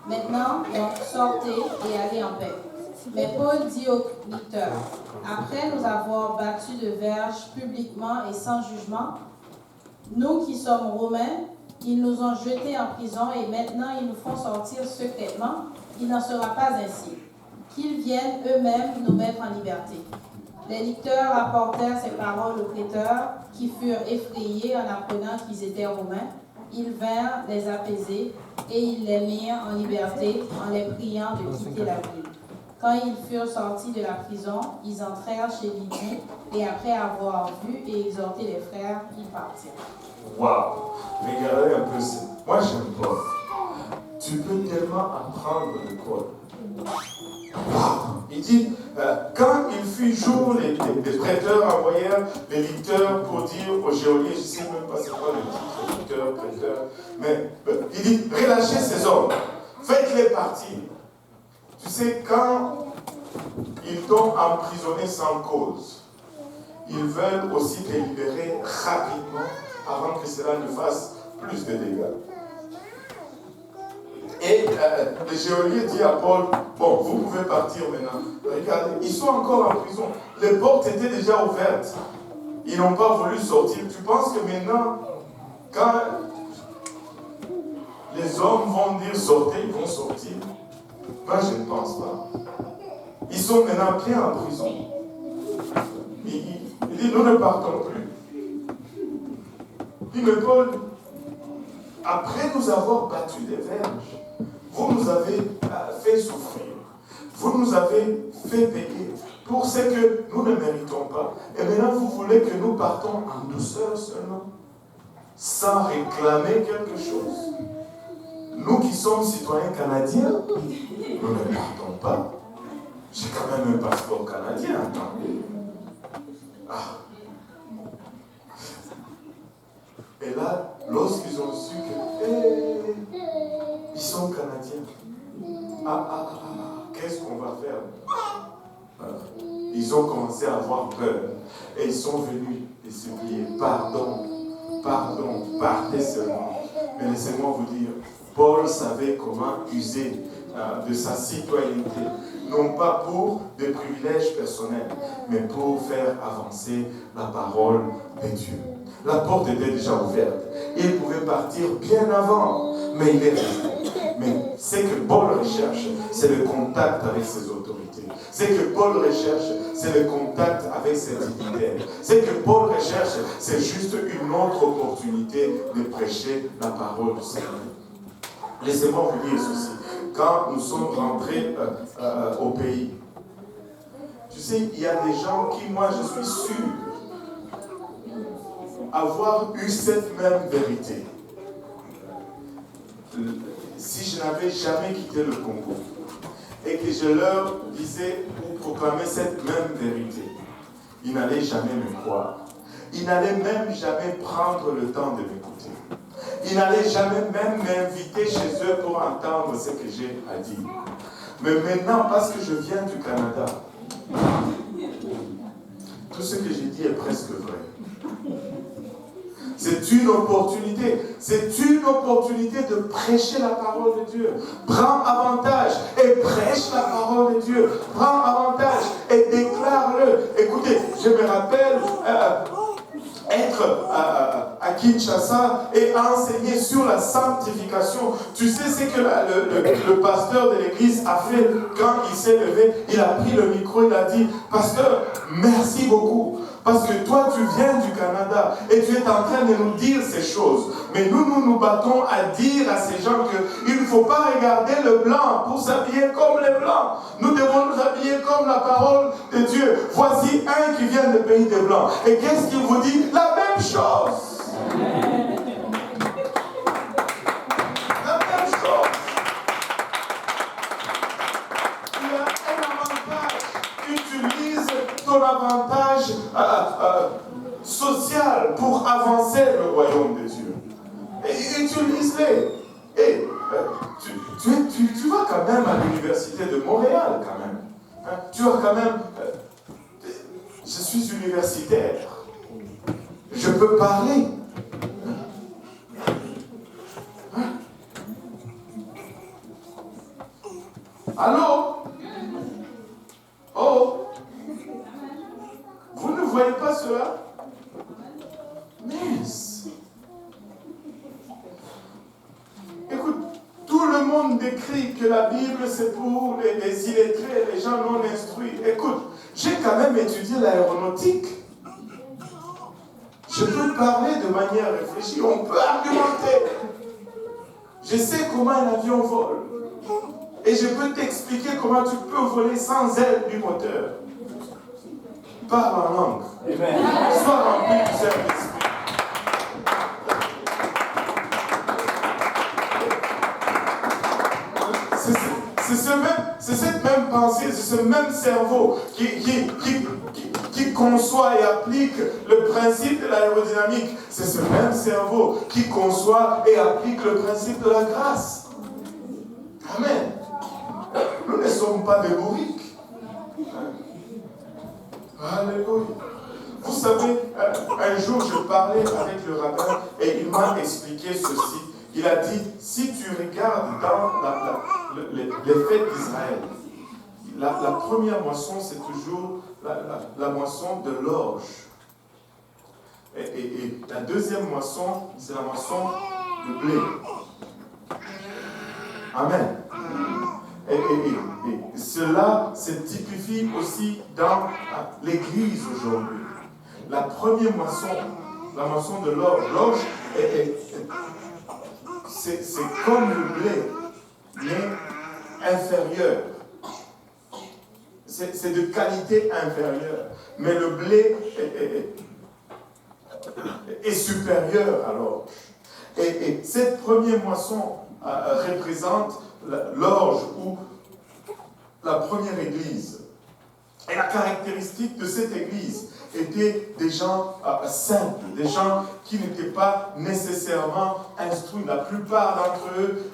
Maintenant, donc, sortez et allez en paix. Mais Paul dit aux licteurs, après nous avoir battus de verge publiquement et sans jugement, nous qui sommes romains, ils nous ont jetés en prison et maintenant ils nous font sortir secrètement. Il n'en sera pas ainsi. Qu'ils viennent eux-mêmes nous mettre en liberté. Les licteurs rapportèrent ces paroles aux prêteurs, qui furent effrayés en apprenant qu'ils étaient romains. Ils vinrent les apaiser et ils les mirent en liberté en les priant de quitter la ville. Quand ils furent sortis de la prison, ils entrèrent chez Lydie et après avoir vu et exhorté les frères, ils partirent. Waouh! Regardez un peu ça. Moi, j'aime Paul. Tu peux tellement apprendre de Paul. Il dit, quand il fut jour, les prêteurs envoyèrent les licteurs pour dire aux geôliers, je ne sais même pas c'est quoi le titre, licteur, prêteur, mais il dit, relâchez ces hommes, faites-les partir. Tu sais, quand ils t'ont emprisonné sans cause, ils veulent aussi te libérer rapidement avant que cela ne fasse plus de dégâts. Et le geôlier dit à Paul, bon, vous pouvez partir maintenant. Regardez, ils sont encore en prison. Les portes étaient déjà ouvertes. Ils n'ont pas voulu sortir. Tu penses que maintenant, quand les hommes vont dire sortez, ils vont sortir? Moi, je ne pense pas. Ils sont maintenant bien en prison. Il dit, nous ne partons plus. Il dit, mais Paul, après nous avoir battu des verges, vous nous avez fait souffrir. Vous nous avez fait payer pour ce que nous ne méritons pas. Et maintenant, vous voulez que nous partons en douceur seulement, sans réclamer quelque chose. Nous qui sommes citoyens canadiens, nous ne partons pas. J'ai quand même un passeport canadien, attendez. Et là, lorsqu'ils ont su que ils sont canadiens, qu'est-ce qu'on va faire? Ils ont commencé à avoir peur et ils sont venus et supplier pardon, partez seulement. Mais laissez-moi vous dire, Paul savait comment user de sa citoyenneté, non pas pour des privilèges personnels, mais pour faire avancer la parole de Dieu. La porte était déjà ouverte. Il pouvait partir bien avant, mais il est resté. Mais ce que Paul recherche, c'est le contact avec ses autorités. Ce que Paul recherche, c'est le contact avec ses dignitaires. Ce que Paul recherche, c'est juste une autre opportunité de prêcher la parole du Seigneur. Laissez-moi vous dire ceci. Quand nous sommes rentrés au pays, tu sais, il y a des gens qui, moi, je suis sûr, avoir eu cette même vérité. Si je n'avais jamais quitté le Congo et que je leur disais ou proclamais cette même vérité, ils n'allaient jamais me croire. Ils n'allaient même jamais prendre le temps de m'écouter. Ils n'allaient jamais même m'inviter chez eux pour entendre ce que j'ai à dire. Mais maintenant, parce que je viens du Canada, tout ce que j'ai dit est presque vrai. C'est une opportunité de prêcher la parole de Dieu. Prends avantage et prêche la parole de Dieu. Prends avantage et déclare-le. Écoutez, je me rappelle être à Kinshasa et enseigner sur la sanctification. Tu sais ce que le pasteur de l'église a fait quand il s'est levé? Il a pris le micro, il a dit, pasteur, merci beaucoup. Parce que toi, tu viens du Canada et tu es en train de nous dire ces choses. Mais nous battons à dire à ces gens qu'il ne faut pas regarder le blanc pour s'habiller comme les blancs. Nous devons nous habiller comme la parole de Dieu. Voici un qui vient du pays des blancs. Et qu'est-ce qu'il vous dit? La même chose. La même chose. Il y a un avantage. Utilise ton avantage social pour avancer le royaume de Dieu. Et utilise-les. Et tu vas quand même à l'université de Montréal, quand même. Hein? Tu vas quand même... je suis universitaire. Je peux parler. Hein? Allô? Oh? Vous ne voyez pas cela? Mince. Écoute, tout le monde décrit que la Bible c'est pour les illettrés, les gens non instruits. Écoute, J'ai quand même étudié l'aéronautique. Je peux parler de manière réfléchie, on peut argumenter. Je sais comment un avion vole. Et je peux t'expliquer comment tu peux voler sans aile du moteur. Parle en langue. Amen. Sois rempli du Saint-Esprit. C'est cette même pensée, c'est ce même cerveau qui conçoit et applique le principe de l'aérodynamique. C'est ce même cerveau qui conçoit et applique le principe de la grâce. Amen. Nous ne sommes pas des bourriques. Alléluia. Vous savez, un jour je parlais avec le rabbin et il m'a expliqué ceci. Il a dit, si tu regardes dans les fêtes d'Israël, la première moisson, c'est toujours la moisson de l'orge. Et la deuxième moisson, c'est la moisson de blé. Amen. Et cela se typifie aussi dans l'Église aujourd'hui. La première moisson, la moisson de l'orge. L'orge, c'est comme le blé, mais inférieur. C'est de qualité inférieure. Mais le blé est supérieur à l'orge. Et cette première moisson représente l'orge ou la première église. Et la caractéristique de cette église était des gens simples, des gens qui n'étaient pas nécessairement instruits. La plupart d'entre eux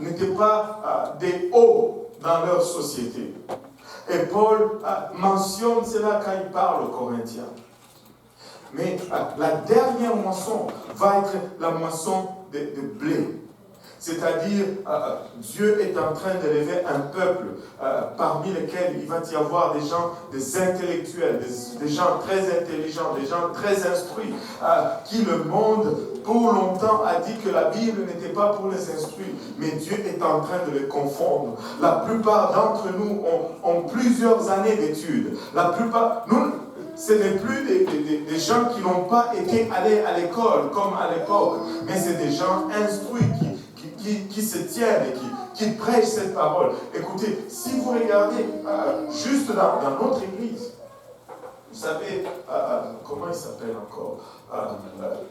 n'étaient pas des hauts dans leur société. Et Paul mentionne cela quand il parle aux Corinthiens. Mais la dernière moisson va être la moisson de blé. C'est-à-dire, Dieu est en train d'élever un peuple parmi lesquels il va y avoir des gens, des intellectuels, des gens très intelligents, des gens très instruits, qui le monde, pour longtemps, a dit que la Bible n'était pas pour les instruits, mais Dieu est en train de les confondre. La plupart d'entre nous ont plusieurs années d'études. La plupart, nous, ce n'est plus des gens qui n'ont pas été allés à l'école comme à l'époque, mais c'est des gens instruits qui se tiennent et qui prêchent cette parole. Écoutez, si vous regardez juste dans notre église, vous savez, comment il s'appelle encore,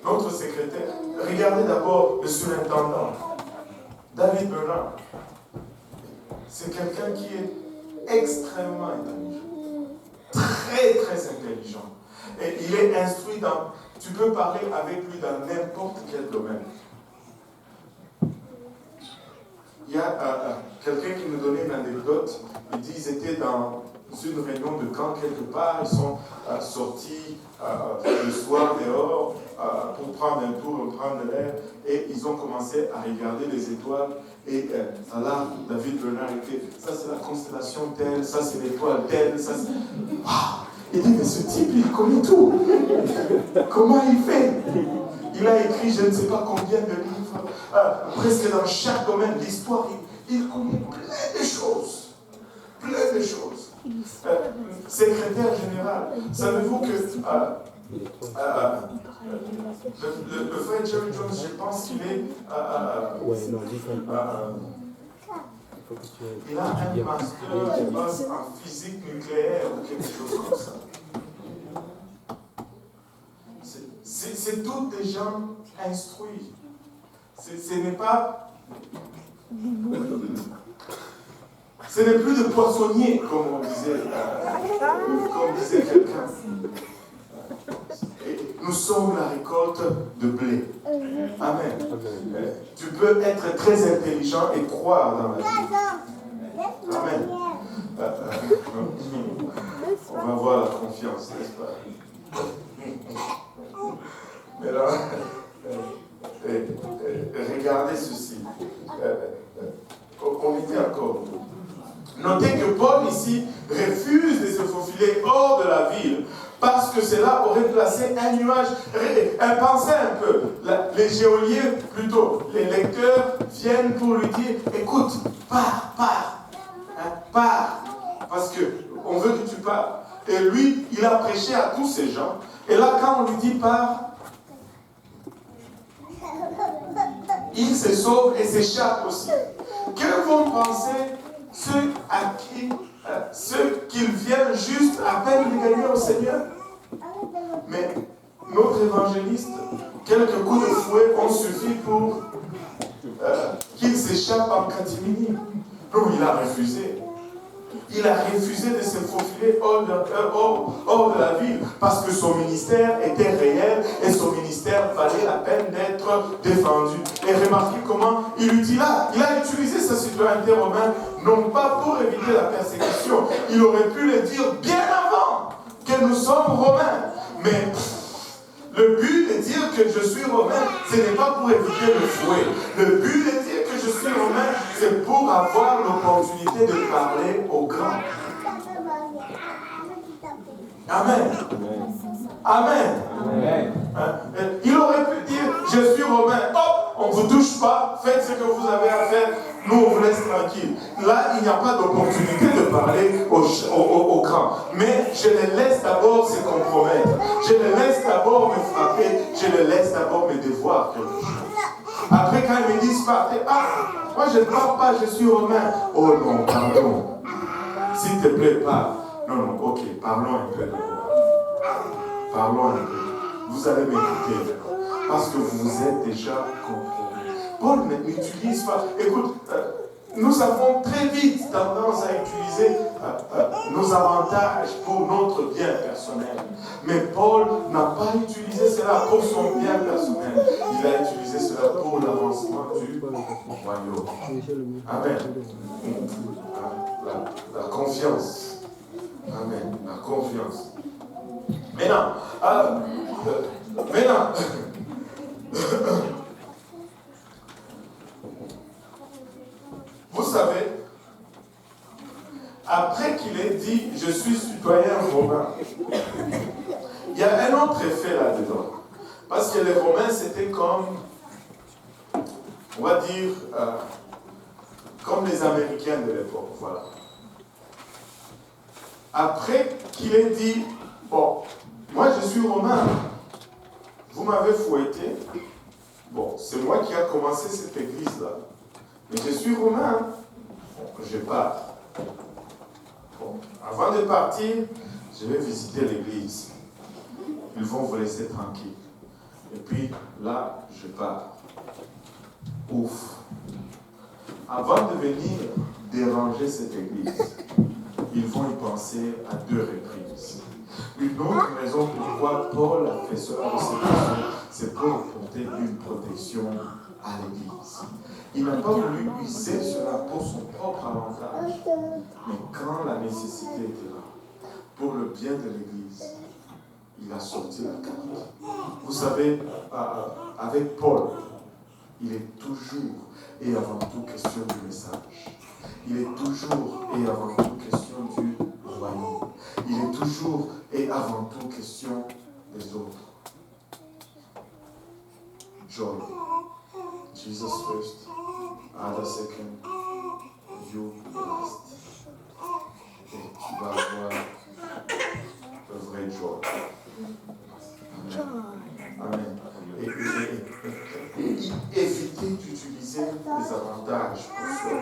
notre secrétaire, regardez d'abord le surintendant, David Bernard. C'est quelqu'un qui est extrêmement intelligent. Très, très intelligent. Et il est instruit dans... Tu peux parler avec lui dans n'importe quel domaine. Il y a quelqu'un qui nous donnait une anecdote. Il dit qu'ils étaient dans une réunion de camp quelque part. Ils sont sortis le soir dehors pour prendre un tour, prendre l'air. Et ils ont commencé à regarder les étoiles. Et là, David Bernard était, ça c'est la constellation telle, ça c'est l'étoile telle, ça c'est... Wow. Il dit, mais ce type, il connaît tout. Comment il fait? Il a écrit je ne sais pas combien de livres, presque dans chaque domaine de l'histoire, il connaît plein de choses. Plein de choses. Secrétaire général, savez-vous que le frère Jerry Jones, je pense qu'il est... il a un master, je pense, en physique nucléaire ou quelque chose comme ça. C'est tous des gens instruits. Ce n'est pas... Ce n'est plus de poissonnier, comme on disait, quelqu'un. Et nous sommes la récolte de blé. Amen. Tu peux être très intelligent et croire dans la vie. Amen. On va voir la confiance, n'est-ce pas? Mais là, regardez ceci. On était encore. Notez que Paul ici refuse de se faufiler hors de la ville parce que cela aurait placé un nuage. Pensez un peu, les geôliers, plutôt, les lecteurs viennent pour lui dire, écoute, pars, parce qu'on veut que tu pars. Et lui, il a prêché à tous ces gens. Et là, quand on lui dit pars, il se sauve et s'échappe aussi. Que vont penser ceux à qui, ceux qui viennent juste à peine de gagner au Seigneur? Mais notre évangéliste, quelques coups de fouet ont suffi pour qu'il s'échappe en catimini. Non, il a refusé. Il a refusé de se faufiler hors de la ville parce que son ministère était réel et son ministère valait la peine d'être défendu. Et remarquez comment il a utilisé sa citoyenneté romaine non pas pour éviter la persécution. Il aurait pu le dire bien avant que nous sommes romains. Mais le but de dire que je suis romain, ce n'est pas pour éviter le fouet. Le but de dire que je suis romain, c'est pour avoir l'opportunité de parler aux grands. Amen. Amen. Amen. Il aurait pu dire, je suis romain, hop, on ne vous touche pas, faites ce que vous avez à faire, nous on vous laisse tranquille. Là, il n'y a pas d'opportunité de parler aux grands. Mais je les laisse d'abord se compromettre. Je les laisse d'abord me frapper. Je les laisse d'abord me devoir quelque chose. Après, quand ils me disent partez, moi je ne pars pas, je suis romain. Oh non, pardon. S'il te plaît, parle. Non, ok, parlons un peu d'abord. Parlons un peu. Vous allez m'écouter parce que vous êtes déjà compromis. Paul n'utilise pas. Écoute, nous avons très vite tendance à utiliser nos avantages pour notre bien personnel. Mais Paul n'a pas utilisé cela pour son bien personnel. Il a utilisé cela pour l'avancement du royaume. Amen. La confiance. Amen. La confiance. Maintenant, vous savez, après qu'il ait dit « Je suis citoyen romain », il y a un autre effet là-dedans. Parce que les Romains, c'était comme, on va dire, comme les Américains de l'époque, voilà. Après qu'il ait dit « Bon, moi je suis romain, vous m'avez fouetté, bon, c'est moi qui a commencé cette église-là. Mais je suis romain, bon, je pars. Bon, avant de partir, je vais visiter l'église. Ils vont vous laisser tranquille. Et puis, là, je pars. Ouf. Avant de venir déranger cette église, ils vont y penser à 2 reprises. Une autre raison pourquoi Paul a fait cela, c'est pour apporter une protection à l'église. Il n'a pas voulu user cela pour son propre avantage, mais quand la nécessité était là, pour le bien de l'église, il a sorti la carte. Vous savez, avec Paul, il est toujours et avant tout question du message. Il est toujours et avant tout question du royaume. Il est toujours et avant tout question des autres. Joy. Jesus first, other second, you last. Et tu vas avoir le vrai joy. Amen. Et éviter d'utiliser les avantages pour soi.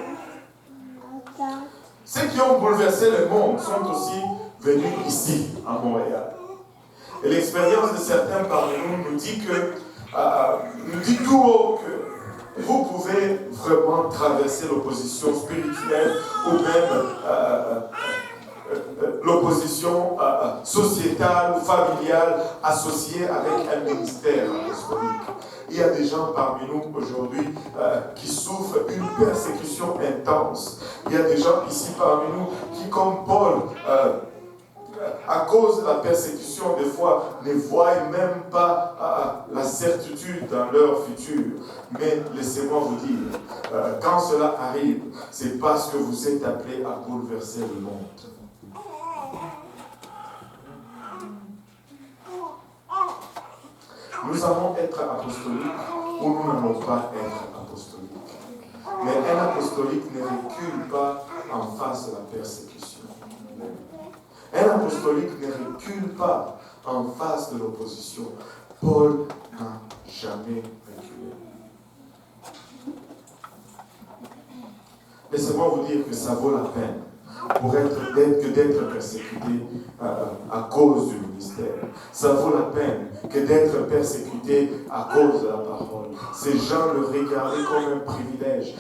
Ceux qui ont bouleversé le monde sont aussi venus ici, à Montréal. Et l'expérience de certains parmi nous dit tout haut que vous pouvez vraiment traverser l'opposition spirituelle ou même l'opposition sociétale ou familiale associée avec un ministère apostolique. Il y a des gens parmi nous aujourd'hui qui souffrent une persécution intense. Il y a des gens ici parmi nous qui, comme Paul, à cause de la persécution, des fois, ne voient même pas la certitude dans leur futur. Mais laissez-moi vous dire, quand cela arrive, c'est parce que vous êtes appelés à bouleverser le monde. Nous allons être apostoliques ou nous n'allons pas être apostoliques. Mais un apostolique ne recule pas en face de la persécution. Un apostolique ne recule pas en face de l'opposition. Paul n'a jamais reculé. Laissez-moi vous dire que ça vaut la peine d'être persécuté à cause du ministère. Ça vaut la peine que d'être persécuté à cause de la parole. Ces gens le regardaient comme un privilège.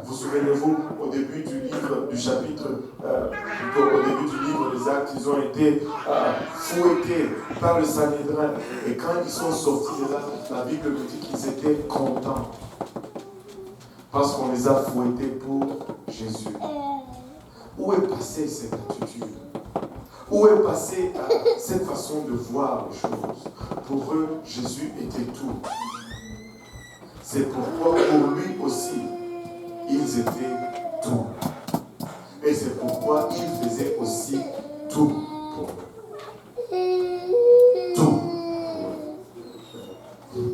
Vous souvenez-vous, au début du livre, du chapitre, plutôt au début du livre des Actes, ils ont été fouettés par le Sanhédrin. Et quand ils sont sortis de là, la Bible nous dit qu'ils étaient contents. Parce qu'on les a fouettés pour Jésus. Où est passée cette attitude? Où est passée cette façon de voir les choses? Pour eux, Jésus était tout. C'est pourquoi pour lui aussi, ils étaient tout. Et c'est pourquoi il faisait aussi tout pour eux. Tout.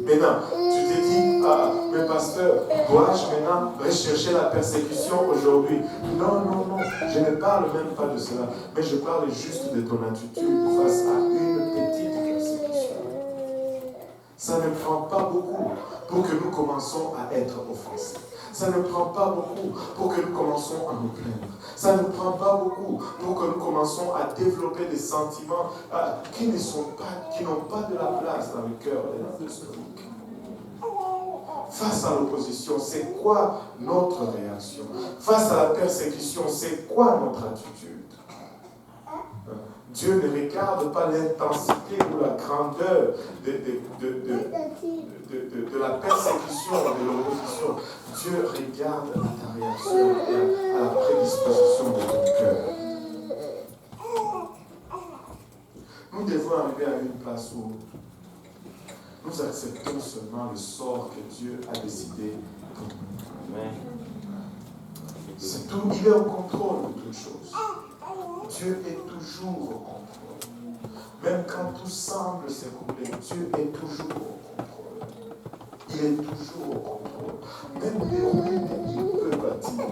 Maintenant, tu te dis, mais pasteur, dois-je maintenant rechercher la persécution aujourd'hui? Non, non, non, je ne parle même pas de cela, mais je parle juste de ton attitude face à une petite persécution. Ça ne prend pas beaucoup pour que nous commençons à être offensés. Ça ne prend pas beaucoup pour que nous commençons à nous plaindre. Ça ne prend pas beaucoup pour que nous commençons à développer des sentiments qui n'ont pas de la place dans le cœur de l'apostolique. Face à l'opposition, c'est quoi notre réaction? Face à la persécution, c'est quoi notre attitude? Dieu ne regarde pas l'intensité ou la grandeur de la persécution, de l'opposition. Dieu regarde à ta réaction et à la prédisposition de ton cœur. Nous devons arriver à une place où nous acceptons seulement le sort que Dieu a décidé pour nous. Amen. C'est tout, il est au contrôle de toutes choses. Dieu est toujours au contrôle. Même quand tout semble s'écrouler, Dieu est toujours au contrôle. Il est toujours au contrôle. Même des ruines, il peut bâtir.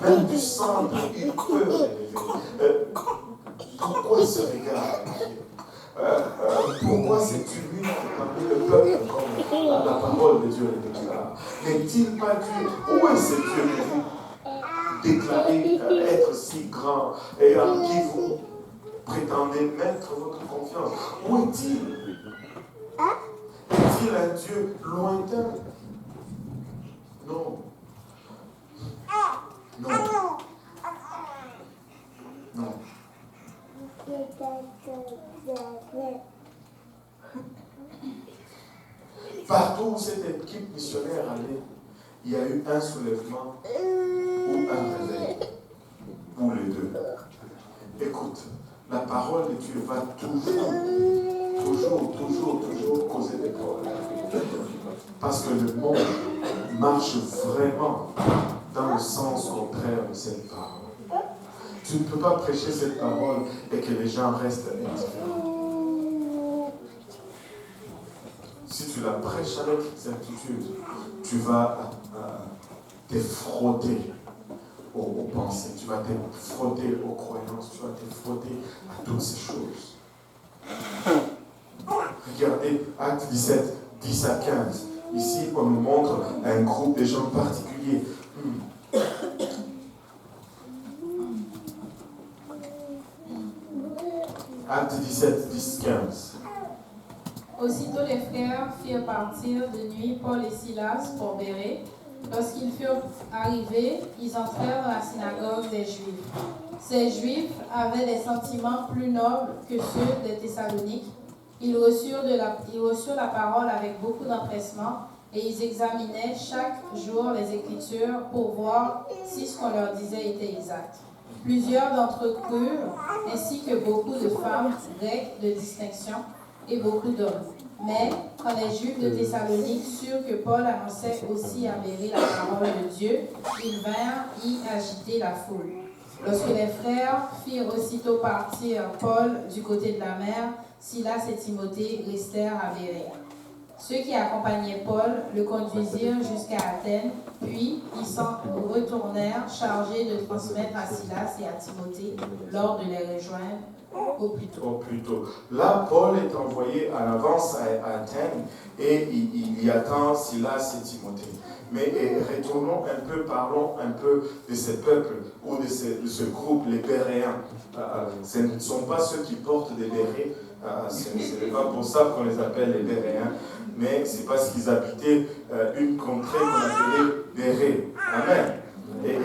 Même du centre, il peut relever. Pourquoi ce regard pourquoi cette humilité parmi le peuple comme la parole de Dieu le déclare? N'est-il pas Dieu? Où est ce Dieu que vous déclarez être si grand et en qui vous prétendez mettre votre confiance? Où est-il? Est-il un Dieu lointain? Non. Non. Non. Partout où cette équipe missionnaire allait, il y a eu un soulèvement ou un réveil, ou les deux. Écoute, la parole de Dieu va toujours causer des problèmes. Parce que le monde marche vraiment dans le sens contraire de cette parole. Tu ne peux pas prêcher cette parole et que les gens restent indifférents. Si tu la prêches avec certitude, tu vas te frotter aux pensées, tu vas te frotter aux croyances, tu vas te frotter à toutes ces choses. Regardez Acte 17, 10 à 15. Ici, on nous montre un groupe de gens particuliers. Acte 17, 10, 15. Aussitôt les frères firent partir de nuit Paul et Silas pour Bérée. Lorsqu'ils furent arrivés, ils entrèrent dans la synagogue des Juifs. Ces Juifs avaient des sentiments plus nobles que ceux des Thessaloniques. Ils reçurent la parole avec beaucoup d'empressement et ils examinaient chaque jour les Écritures pour voir si ce qu'on leur disait était exact. Plusieurs d'entre eux crurent, ainsi que beaucoup de femmes grecques de distinction et beaucoup d'hommes. Mais quand les Juifs de Thessalonique surent que Paul annonçait aussi à Bérée la parole de Dieu, ils vinrent y agiter la foule. Lorsque les frères firent aussitôt partir Paul du côté de la mer, Silas et Timothée restèrent à Bérée. Ceux qui accompagnaient Paul le conduisirent jusqu'à Athènes, puis ils s'en retournèrent chargés de transmettre à Silas et à Timothée l'ordre de les rejoindre au plus tôt. Là, Paul est envoyé à l'avance à Athènes et il y attend Silas et Timothée. Mais retournons un peu, parlons un peu de ce peuple ou de ce groupe, les Béréens. Ce ne sont pas ceux qui portent des bérets, ce n'est pas pour ça qu'on les appelle les Béréens, mais c'est parce qu'ils habitaient une contrée qu'on appelait Bérée. Amen. Et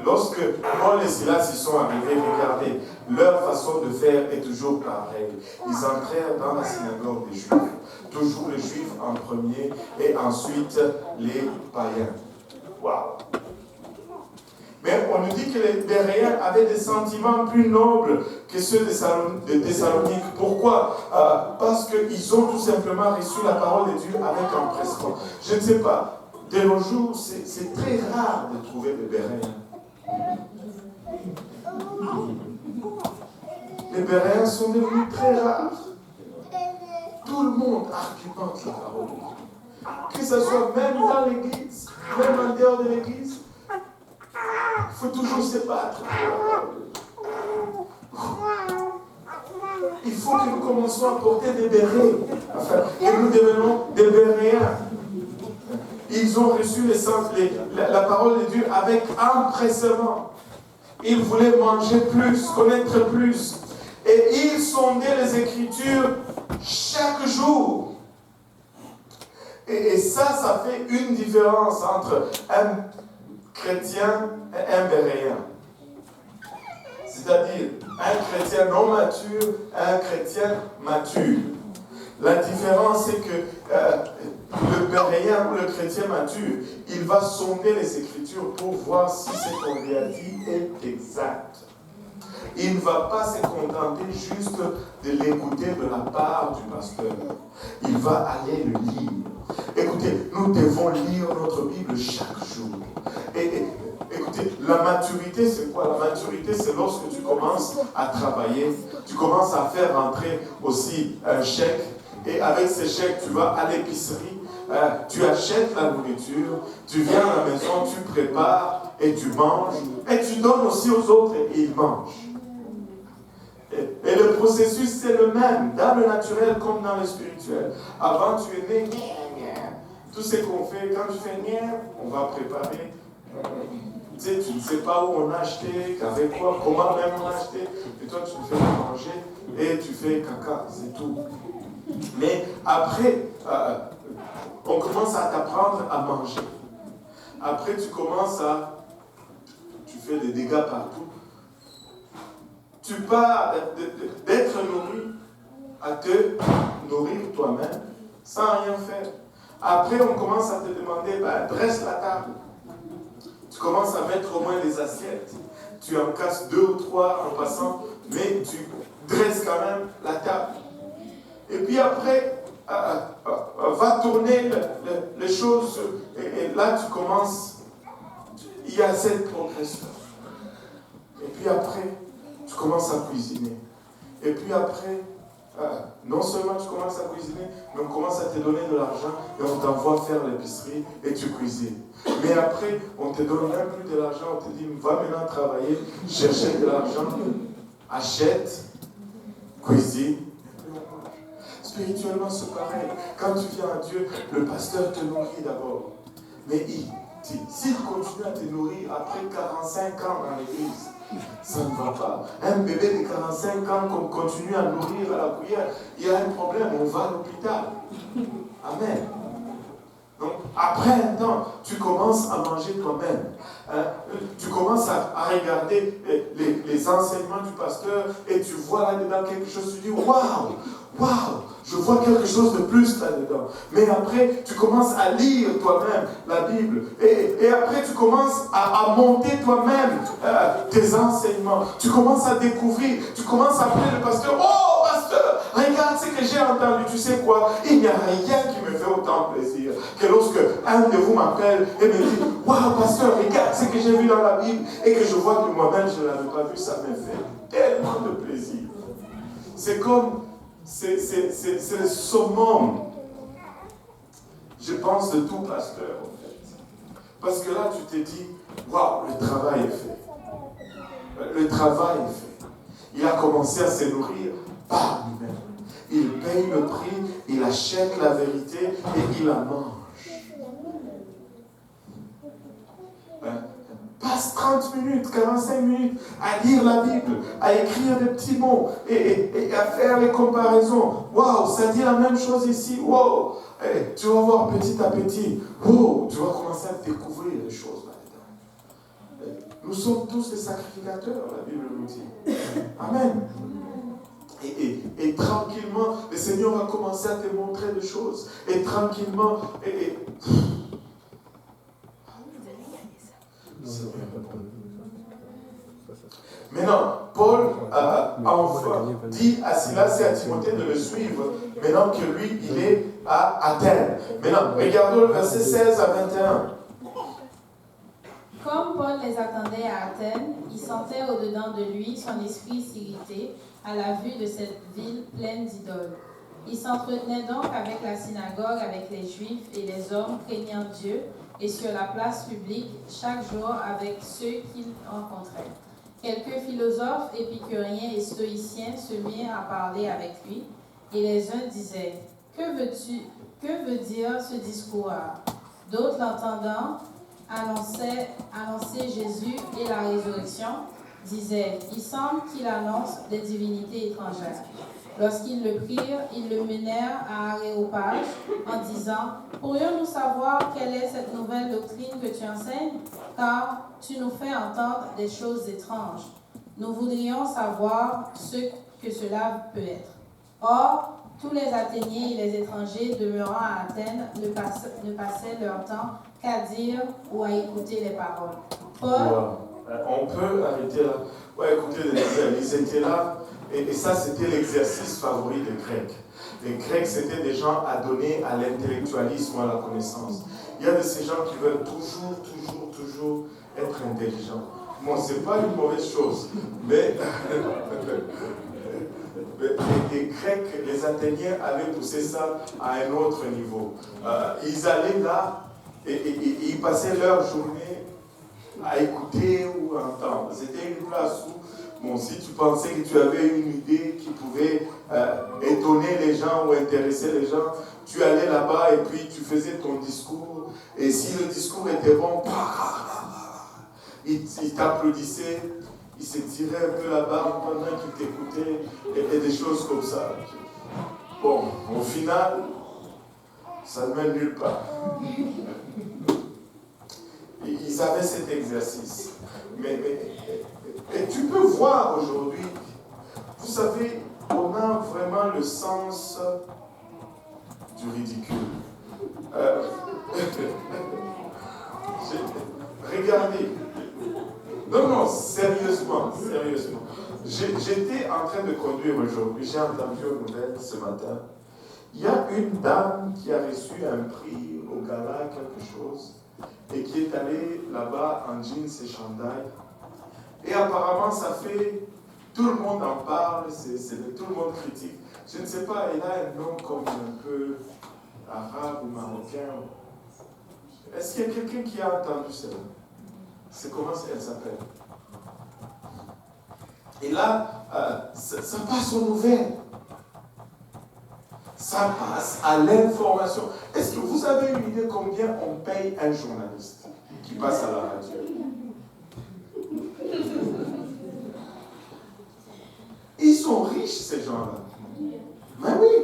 lorsque Paul et Silas y sont arrivés, regardez, leur façon de faire est toujours pareille. Ils entrèrent dans la synagogue des Juifs. Toujours les Juifs en premier et ensuite les païens. Waouh! Mais on nous dit que les Béréens avaient des sentiments plus nobles que ceux de Thessalonique. Pourquoi? Parce qu'ils ont tout simplement reçu la parole de Dieu avec empressement. Je ne sais pas, de nos jours, c'est très rare de trouver des Béréens. Les Béréens sont devenus très rares. Tout le monde argumente la parole de Dieu. Que ce soit même dans l'église, même en dehors de l'église, il faut toujours se battre pour la parole de Dieu. Il faut que nous commencions à porter des bérets, enfin, que nous devenons des béréens. Ils ont reçu la parole de Dieu avec empressement. Ils voulaient manger plus, connaître plus. Et ils sondaient les Écritures chaque jour. Et ça fait une différence entre un chrétien et un béréen. C'est-à-dire un chrétien non mature et un chrétien mature. La différence, c'est que le béréen ou le chrétien mature, il va sonder les Écritures pour voir si ce qu'on lui a dit est exact. Il ne va pas se contenter juste de l'écouter de la part du pasteur. Il va aller le lire. Écoutez, nous devons lire notre Bible chaque jour. Et écoutez, la maturité, c'est quoi? La maturité, c'est lorsque tu commences à travailler, tu commences à faire rentrer aussi un chèque. Et avec ce chèque, tu vas à l'épicerie, tu achètes la nourriture, tu viens à la maison, tu prépares et tu manges. Et tu donnes aussi aux autres et ils mangent. Et le processus, c'est le même, dans le naturel comme dans le spirituel. Avant, tu es né, tout ce qu'on fait, quand tu fais on va préparer. Tu sais, tu ne sais pas où on a acheté, avec quoi, comment même on a acheté. Et toi, tu te fais manger et tu fais caca, c'est tout. Mais après, on commence à t'apprendre à manger. Après, tu fais des dégâts partout. Tu pars d'être nourri à te nourrir toi-même sans rien faire. Après, on commence à te demander, dresse la table. Tu commences à mettre au moins les assiettes. Tu en casses 2 ou 3 en passant, mais tu dresses quand même la table. Et puis après, va tourner les choses. Et là, tu commences. Il y a cette progression. Et puis après, tu commences à cuisiner. Et puis après, non seulement tu commences à cuisiner, mais on commence à te donner de l'argent et on t'envoie faire l'épicerie et tu cuisines. Mais après, on te donne même plus de l'argent, on te dit, va maintenant travailler, chercher de l'argent, achète, cuisine. Spirituellement, c'est pareil. Quand tu viens à Dieu, le pasteur te nourrit d'abord. Mais s'il continue à te nourrir après 45 ans dans l'église, ça ne va pas. Un bébé de 45 ans qu'on continue à nourrir à la cuillère, il y a un problème, on va à l'hôpital. Amen. Donc, après un temps, tu commences à manger toi-même. Tu commences à regarder les enseignements du pasteur et tu vois là-dedans quelque chose, tu dis waouh, je vois quelque chose de plus là-dedans. Mais après, tu commences à lire toi-même la Bible. Et après, tu commences à monter toi-même tes enseignements. Tu commences à découvrir. Tu commences à appeler le pasteur. Oh, pasteur, regarde ce que j'ai entendu. Tu sais quoi? Il n'y a rien qui me fait autant plaisir que lorsque un de vous m'appelle et me dit, waouh, pasteur, regarde ce que j'ai vu dans la Bible et que je vois que moi-même, je ne l'avais pas vu. Ça me fait tellement de plaisir. C'est comme... C'est le summum Je pense de tout, pasteur, en fait. Parce que là, tu t'es dit, waouh, le travail est fait. Le travail est fait. Il a commencé à se nourrir par lui-même. Il paye le prix, il achète la vérité et il la mange. Passe 30 minutes, 45 minutes à lire la Bible, à écrire des petits mots et à faire les comparaisons. Waouh, ça dit la même chose ici. Waouh, tu vas voir petit à petit. Waouh, tu vas commencer à découvrir les choses là-dedans. Nous sommes tous des sacrificateurs, la Bible nous dit. Amen. Et tranquillement, le Seigneur va commencer à te montrer des choses. Et tranquillement, maintenant, Paul dit à Silas et à Timothée de le suivre, maintenant que lui, il est à Athènes. Maintenant, regardons le verset 16 à 21. Comme Paul les attendait à Athènes, il sentait au-dedans de lui son esprit s'irriter à la vue de cette ville pleine d'idoles. Il s'entretenait donc avec la synagogue, avec les Juifs et les hommes craignant Dieu, et sur la place publique, chaque jour avec ceux qu'il rencontrait. Quelques philosophes, épicuriens et stoïciens se mirent à parler avec lui, et les uns disaient « Que veut dire ce discours-là » D'autres, l'entendant, annonçaient Jésus et la résurrection, disaient « Il semble qu'il annonce des divinités étrangères. » Lorsqu'ils le prirent, ils le menèrent à Aréopage en disant « Pourrions-nous savoir quelle est cette nouvelle doctrine que tu enseignes? Car tu nous fais entendre des choses étranges. Nous voudrions savoir ce que cela peut être. » Or, tous les Athéniens et les étrangers demeurant à Athènes ne passaient leur temps qu'à dire ou à écouter les paroles. Paul, on peut arrêter là. Ouais, écoutez, ils étaient là. Et ça, c'était l'exercice favori des Grecs. Les Grecs, c'était des gens adonnés à l'intellectualisme, à la connaissance. Il y a de ces gens qui veulent toujours être intelligents. Bon, ce n'est pas une mauvaise chose, mais les Grecs, les Athéniens avaient poussé ça à un autre niveau. Ils allaient là et ils passaient leur journée à écouter ou à entendre. C'était une place où bon, si tu pensais que tu avais une idée qui pouvait étonner les gens ou intéresser les gens, tu allais là-bas et puis tu faisais ton discours. Et si le discours était bon, ils t'applaudissaient, ils se tiraient un peu la barbe pendant qu'ils t'écoutaient et des choses comme ça. Bon, au final, ça ne mène nulle part. Ils avaient cet exercice. Et tu peux voir aujourd'hui, vous savez, on a vraiment le sens du ridicule. Regardez. Non, sérieusement. J'étais en train de conduire aujourd'hui, j'ai entendu une nouvelle ce matin. Il y a une dame qui a reçu un prix au gala, quelque chose, et qui est allée là-bas en jeans et chandail. Et apparemment, ça fait... Tout le monde en parle, tout le monde critique. Je ne sais pas, elle a un nom comme un peu arabe ou marocain. Est-ce qu'il y a quelqu'un qui a entendu cela? C'est comment elle s'appelle? Et là, ça passe aux nouvelles. Ça passe à l'information. Est-ce que vous avez une idée combien on paye un journaliste qui passe à la radio? Ils sont riches, ces gens-là. Mais oui.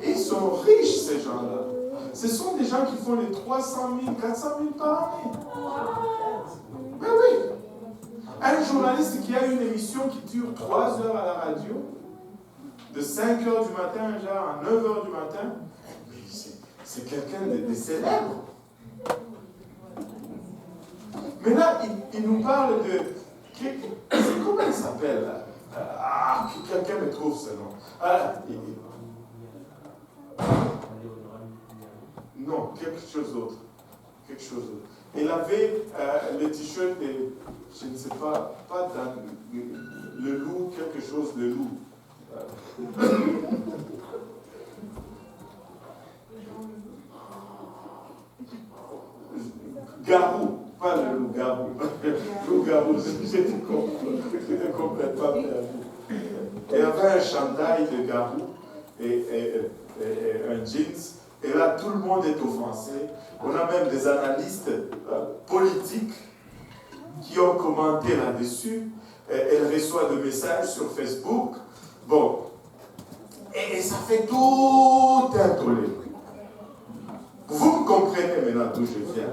Ils sont riches, ces gens-là. Ce sont des gens qui font les 300 000, 400 000 par année. Mais oui. Un journaliste qui a une émission qui dure 3 heures à la radio, de 5 heures du matin genre à 9 heures du matin, mais c'est quelqu'un de célèbre. Mais là, il nous parle de... Comment il s'appelle là? Quelqu'un me trouve ce nom. Non, quelque chose d'autre. Il avait le t-shirt de, je ne sais pas dans le loup, quelque chose de loup. loup-garou, pas le loup-garou. Loup-garou, j'étais complètement perdu. Il y avait un chandail de garou et un jeans. Et là, tout le monde est offensé. On a même des analystes politiques qui ont commenté là-dessus. Elle reçoit des messages sur Facebook. Bon. Et ça fait tout un tollé. Vous me comprenez maintenant d'où je viens.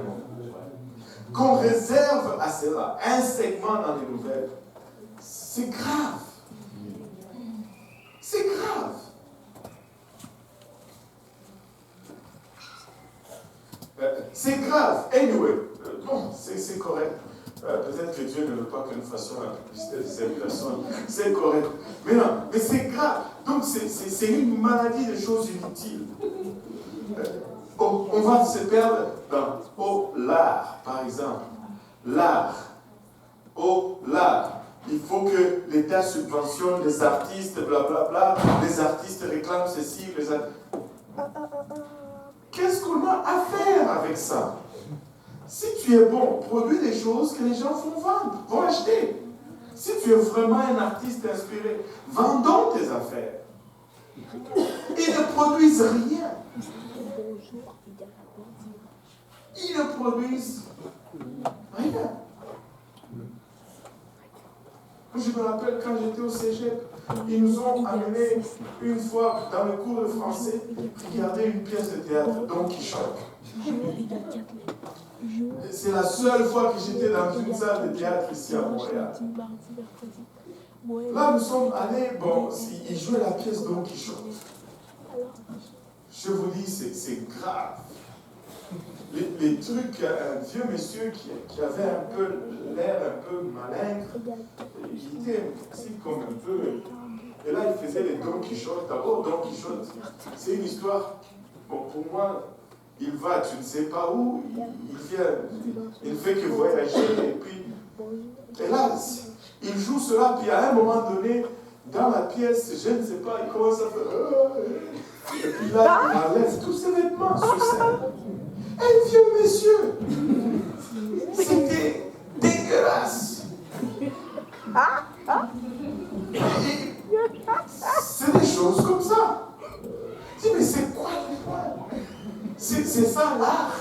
Qu'on réserve à cela un segment dans les nouvelles, c'est grave. C'est grave. C'est grave. Anyway, bon, c'est correct. Peut-être que Dieu ne veut pas que nous fassions la publicité de cette personne. C'est correct. Mais non, mais c'est grave. Donc c'est une maladie de choses inutiles. On va se perdre dans l'art, par exemple. L'art. L'art. Il faut que l'État subventionne les artistes, blablabla. Les artistes réclament ceci. Qu'est-ce qu'on a à faire avec ça? Si tu es bon, produis des choses que les gens vont vendre, vont acheter. Si tu es vraiment un artiste inspiré, vendons tes affaires. Ils ne produisent rien. Ils ne produisent rien. Je me rappelle quand j'étais au cégep, ils nous ont amené une fois dans le cours de français regarder une pièce de théâtre, Don Quichotte. C'est la seule fois que j'étais dans une salle de théâtre ici à Montréal. Là, nous sommes allés, bon, ils jouaient la pièce Don Quichotte. Je vous dis, c'est grave. Les trucs, un vieux monsieur qui avait un peu l'air un peu malingre, il était aussi comme un peu. Et là, il faisait les Don Quichotte. D'abord, Don Quichotte, c'est une histoire. Bon, pour moi, il va, tu ne sais pas où, il vient, il ne fait que voyager, et puis. Et là, il joue cela, puis à un moment donné, dans la pièce, je ne sais pas, il commence à faire. Et puis là, il enlève tous ses vêtements sur scène. Un vieux monsieur. C'était dégueulasse. C'est des choses comme ça. Je dis, mais c'est quoi? C'est ça l'art.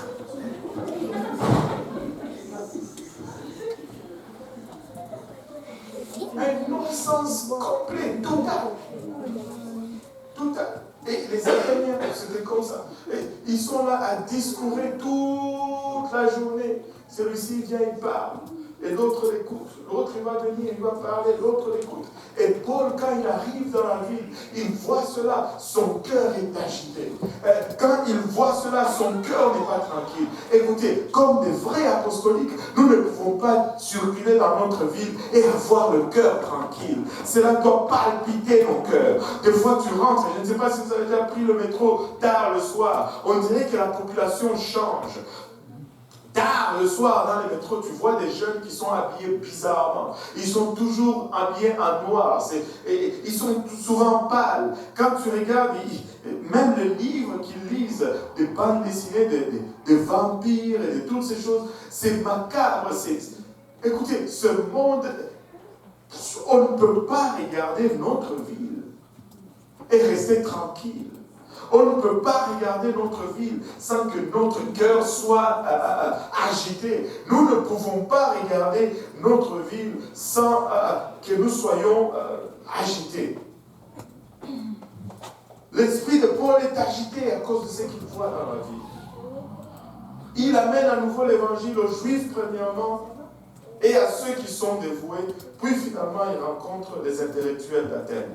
Un non-sens complet, total. Total. Et les Athéniens, c'était comme ça. Et ils sont là à discourir toute la journée. Celui-ci vient, il parle. Et l'autre l'écoute. L'autre, il va venir, il va parler. L'autre l'écoute. Et Paul, quand il arrive dans la ville, il voit cela. Son cœur est agité. Quand il voit cela, son cœur n'est pas tranquille. Écoutez, comme des vrais apostoliques, nous ne pouvons pas circuler dans notre ville et avoir le cœur tranquille. Cela doit palpiter nos cœurs. Des fois, tu rentres, je ne sais pas si vous avez déjà pris le métro tard le soir, on dirait que la population change. Tard le soir dans les métros, tu vois des jeunes qui sont habillés bizarrement. Ils sont toujours habillés en noir. Ils sont souvent pâles. Quand tu regardes, même les livres qu'ils lisent, des bandes dessinées, des vampires et de toutes ces choses, c'est macabre. Écoutez, ce monde, on ne peut pas regarder notre ville et rester tranquille. On ne peut pas regarder notre ville sans que notre cœur soit agité. Nous ne pouvons pas regarder notre ville sans que nous soyons agités. L'esprit de Paul est agité à cause de ce qu'il voit dans la vie. Il amène à nouveau l'évangile aux Juifs premièrement et à ceux qui sont dévoués. Puis finalement, il rencontre les intellectuels d'Athènes.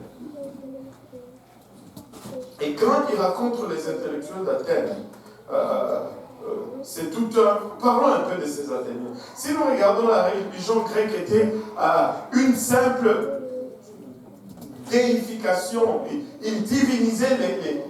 Et quand il rencontre les intellectuels d'Athènes, c'est tout un... Parlons un peu de ces Athéniens. Si nous regardons la religion grecque était une simple déification. Il divinisait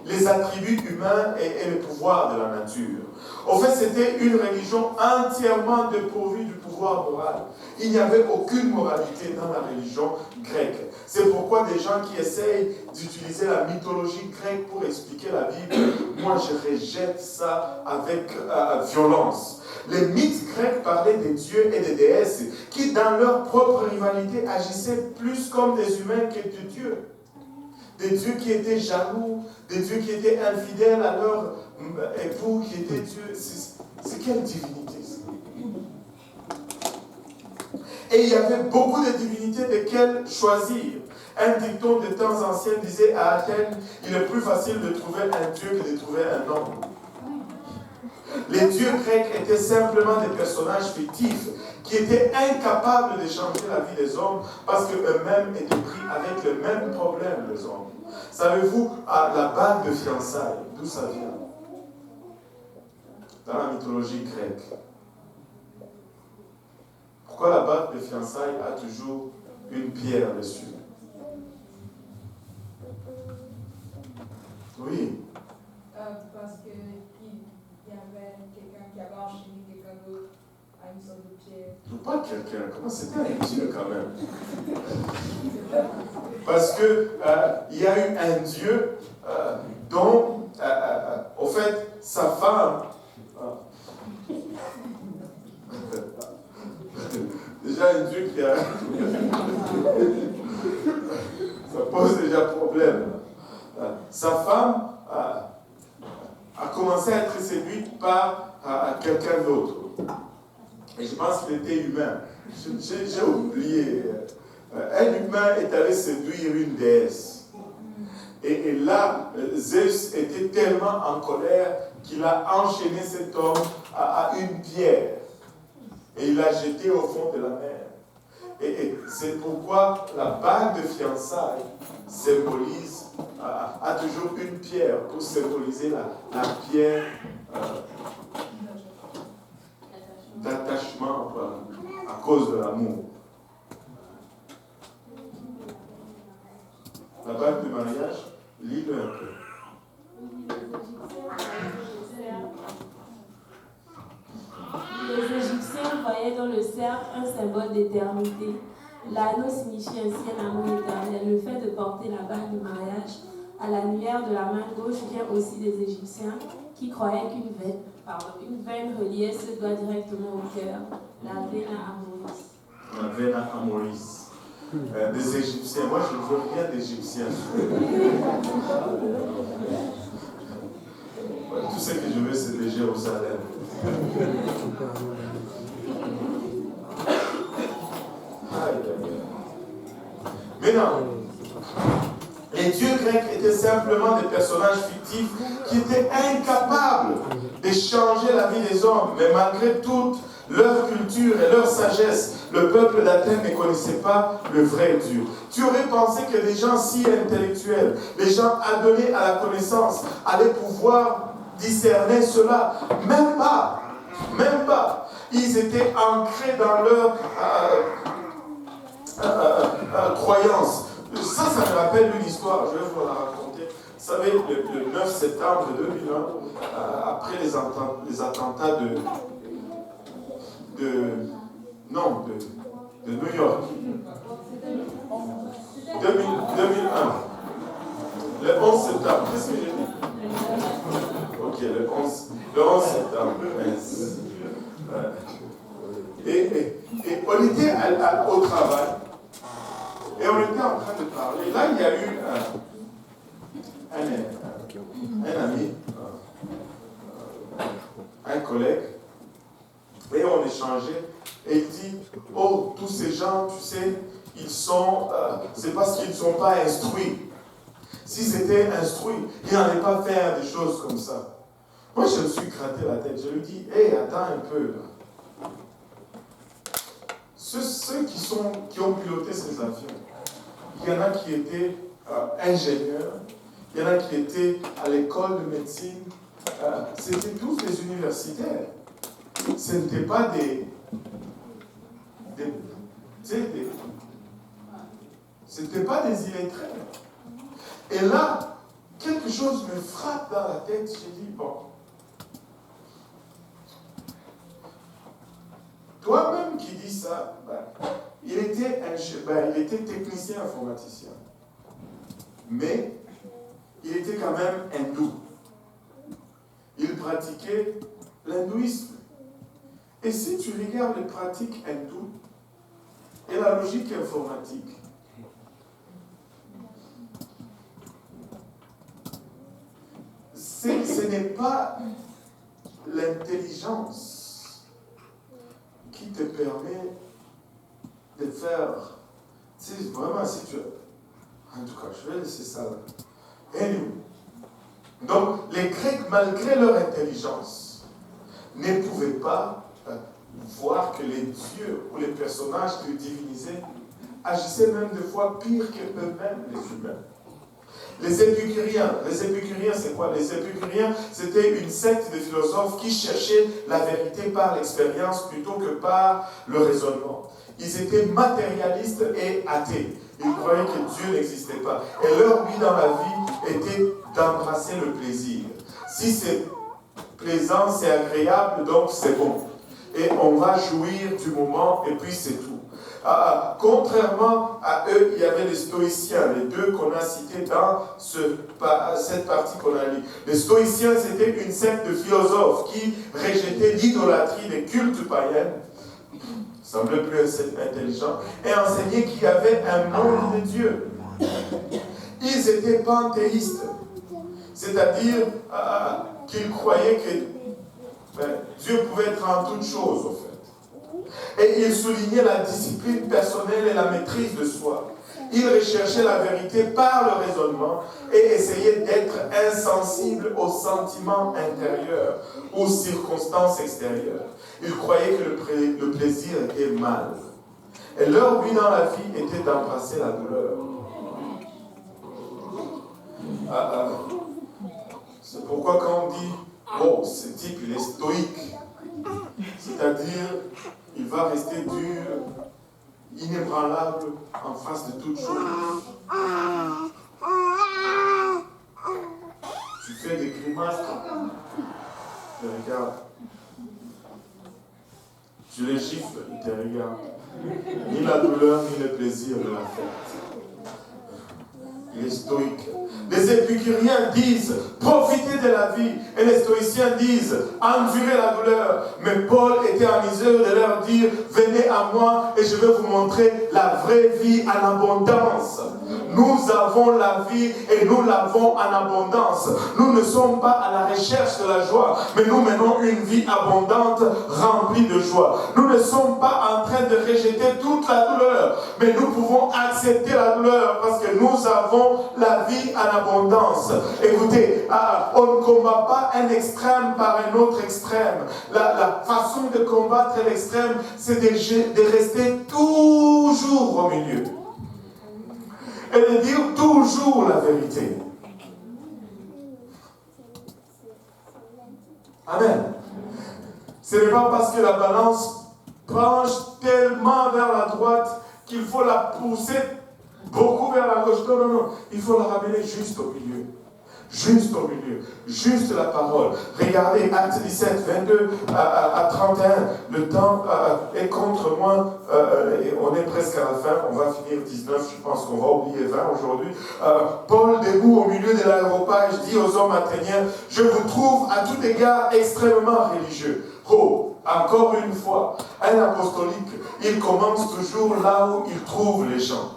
les attributs humains et le pouvoir de la nature. En fait, c'était une religion entièrement dépourvue du pouvoir moral. Il n'y avait aucune moralité dans la religion grecque. C'est pourquoi des gens qui essayent d'utiliser la mythologie grecque pour expliquer la Bible, moi je rejette ça avec violence. Les mythes grecs parlaient des dieux et des déesses qui, dans leur propre rivalité, agissaient plus comme des humains que des dieux. Des dieux qui étaient jaloux, des dieux qui étaient infidèles à leur époux, qui étaient dieux. C'est quelle divinité ça? Et il y avait beaucoup de divinités desquelles choisir. Un dicton de temps anciens disait à Athènes, il est plus facile de trouver un dieu que de trouver un homme. Les dieux grecs étaient simplement des personnages fictifs qui étaient incapables de changer la vie des hommes parce qu'eux-mêmes étaient pris avec le même problème, les hommes. Savez-vous, la bague de fiançailles, d'où ça vient? Dans la mythologie grecque. Pourquoi la bague de fiançailles a toujours une pierre dessus? Oui. Parce qu'il y avait quelqu'un qui avait enchaîné quelqu'un d'autre à une sorte de pierre. Non, pas quelqu'un. Comment c'était un dieu quand même? Parce que il y a eu un dieu dont, au fait, sa femme. Déjà un dieu qui a. Ça pose déjà problème. Sa femme a commencé à être séduite par quelqu'un d'autre. Et je pense qu'il était humain. J'ai oublié. Un humain est allé séduire une déesse. Et là, Zeus était tellement en colère qu'il a enchaîné cet homme à une pierre. Et il l'a jeté au fond de la mer. Et c'est pourquoi la bague de fiançailles symbolise, a toujours une pierre pour symboliser la pierre d'attachement à cause de l'amour. La bague de mariage, lis-le un peu. Les Égyptiens voyaient dans le cercle un symbole d'éternité. L'anneau signifie ainsi un amour éternel. Le fait de porter la bague de mariage à l'annulaire de la main gauche vient aussi des Égyptiens qui croyaient qu'une veine reliait ce doigt directement au cœur, la vena amoris. La vena amoris. Des Égyptiens. Moi, je ne veux rien d'Égyptiens. Tout ce que je veux, c'est de Jérusalem. Maintenant, les dieux grecs étaient simplement des personnages fictifs qui étaient incapables de changer la vie des hommes. Mais malgré toute leur culture et leur sagesse, le peuple d'Athènes ne connaissait pas le vrai Dieu. Tu aurais pensé que des gens si intellectuels, des gens adonnés à la connaissance, allaient pouvoir discerner cela. Même pas. Même pas. Ils étaient ancrés dans leur croyance. Ça me rappelle une histoire, je vais vous la raconter. Vous savez, le 9 septembre 2001, après les attentats de New York. 2001. Le 11 septembre. Qu'est-ce que j'ai dit? Ok, le 11 septembre. Et on était au travail. Et on était en train de parler. Là, il y a eu un ami, un collègue, et on échangeait. Et il dit, oh, tous ces gens, tu sais, ils sont, c'est parce qu'ils ne sont pas instruits. S'ils étaient instruits, ils n'allaient pas faire des choses comme ça. Moi, je me suis gratté la tête. Je lui dis, hé, attends un peu. Là. Ceux qui ont piloté ces avions, il y en a qui étaient ingénieurs, il y en a qui étaient à l'école de médecine. C'était tous des universitaires. Ce n'étaient pas c'était pas des illettrés. Et là, quelque chose me frappe dans la tête. J'ai dit, bon, toi-même qui dis ça, ben, il était technicien informaticien. Mais il était quand même hindou. Il pratiquait l'hindouisme. Et si tu regardes les pratiques hindoues et la logique informatique, ce n'est pas l'intelligence qui te permet de faire. C'est vraiment, si tu. En tout cas, je vais laisser ça là. Anyway. Donc, les Grecs, malgré leur intelligence, ne pouvaient pas voir que les dieux ou les personnages qu'ils divinisaient agissaient même des fois pire qu'eux-mêmes, les humains. Les épicuriens, c'est quoi? Les épicuriens, c'était une secte de philosophes qui cherchaient la vérité par l'expérience plutôt que par le raisonnement. Ils étaient matérialistes et athées. Ils croyaient que Dieu n'existait pas. Et leur but dans la vie était d'embrasser le plaisir. Si c'est plaisant, c'est agréable, donc c'est bon. Et on va jouir du moment et puis c'est tout. Contrairement à eux, il y avait les stoïciens, les deux qu'on a cités dans cette partie qu'on a lue. Les stoïciens, c'était une secte de philosophes qui rejetaient l'idolâtrie des cultes païens, semblait plus intelligent, et enseignaient qu'il y avait un monde de Dieu. Ils étaient panthéistes, c'est-à-dire qu'ils croyaient que Dieu pouvait être en toutes choses, en fait. Et il soulignait la discipline personnelle et la maîtrise de soi. Il recherchait la vérité par le raisonnement et essayait d'être insensible aux sentiments intérieurs, aux circonstances extérieures. Il croyait que le plaisir était mal. Et leur but dans la vie était d'embrasser la douleur. C'est pourquoi quand on dit « Oh, ce type, il est stoïque », c'est-à-dire il va rester dur, inébranlable en face de toute chose. Tu fais des grimaces, tu regardes. Tu les gifles, ils te regardent. Ni la douleur, ni le plaisir de la fête. Il est stoïque. Les épicuriens disent profitez de la vie, et les stoïciens disent endurez la douleur. Mais Paul était en mesure de leur dire venez à moi et je vais vous montrer la vraie vie en abondance. Nous avons la vie et nous l'avons en abondance. Nous ne sommes pas à la recherche de la joie, mais nous menons une vie abondante remplie de joie. Nous ne sommes pas en train de rejeter toute la douleur, mais nous pouvons accepter la douleur parce que nous avons la vie en abondance. Écoutez, on ne combat pas un extrême par un autre extrême. La façon de combattre l'extrême, c'est de rester toujours au milieu. Et de dire toujours la vérité. Amen. Ce n'est pas parce que la balance penche tellement vers la droite qu'il faut la pousser beaucoup vers la gauche. Non, non, non. Il faut la ramener juste au milieu. Juste au milieu. Juste la parole. Regardez, Acte 17, 22 à 31. Le temps est contre moi. Et on est presque à la fin. On va finir 19. Je pense qu'on va oublier 20 aujourd'hui. Paul, debout au milieu de l'aéropage, dit aux hommes athéniens, je vous trouve à tout égard extrêmement religieux. Oh, encore une fois, un apostolique, il commence toujours là où il trouve les gens.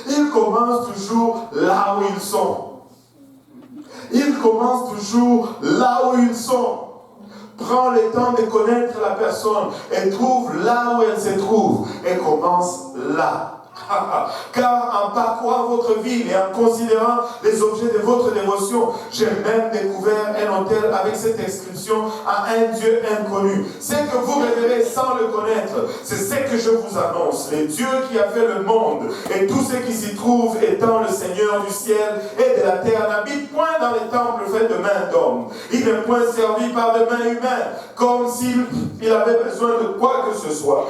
Il commence toujours là où ils sont. Ils commencent toujours là où ils sont. Prends le temps de connaître la personne et trouve là où elle se trouve et commence là. Car en parcourant votre ville et en considérant les objets de votre dévotion, j'ai même découvert un autel avec cette inscription à un Dieu inconnu. Ce que vous révérez sans le connaître, c'est ce que je vous annonce. Le Dieu qui a fait le monde et tout ce qui s'y trouve étant le Seigneur du ciel et de la terre n'habite point dans les temples faits de mains d'hommes. Il n'est point servi par de mains humaines, comme s'il avait besoin de quoi que ce soit.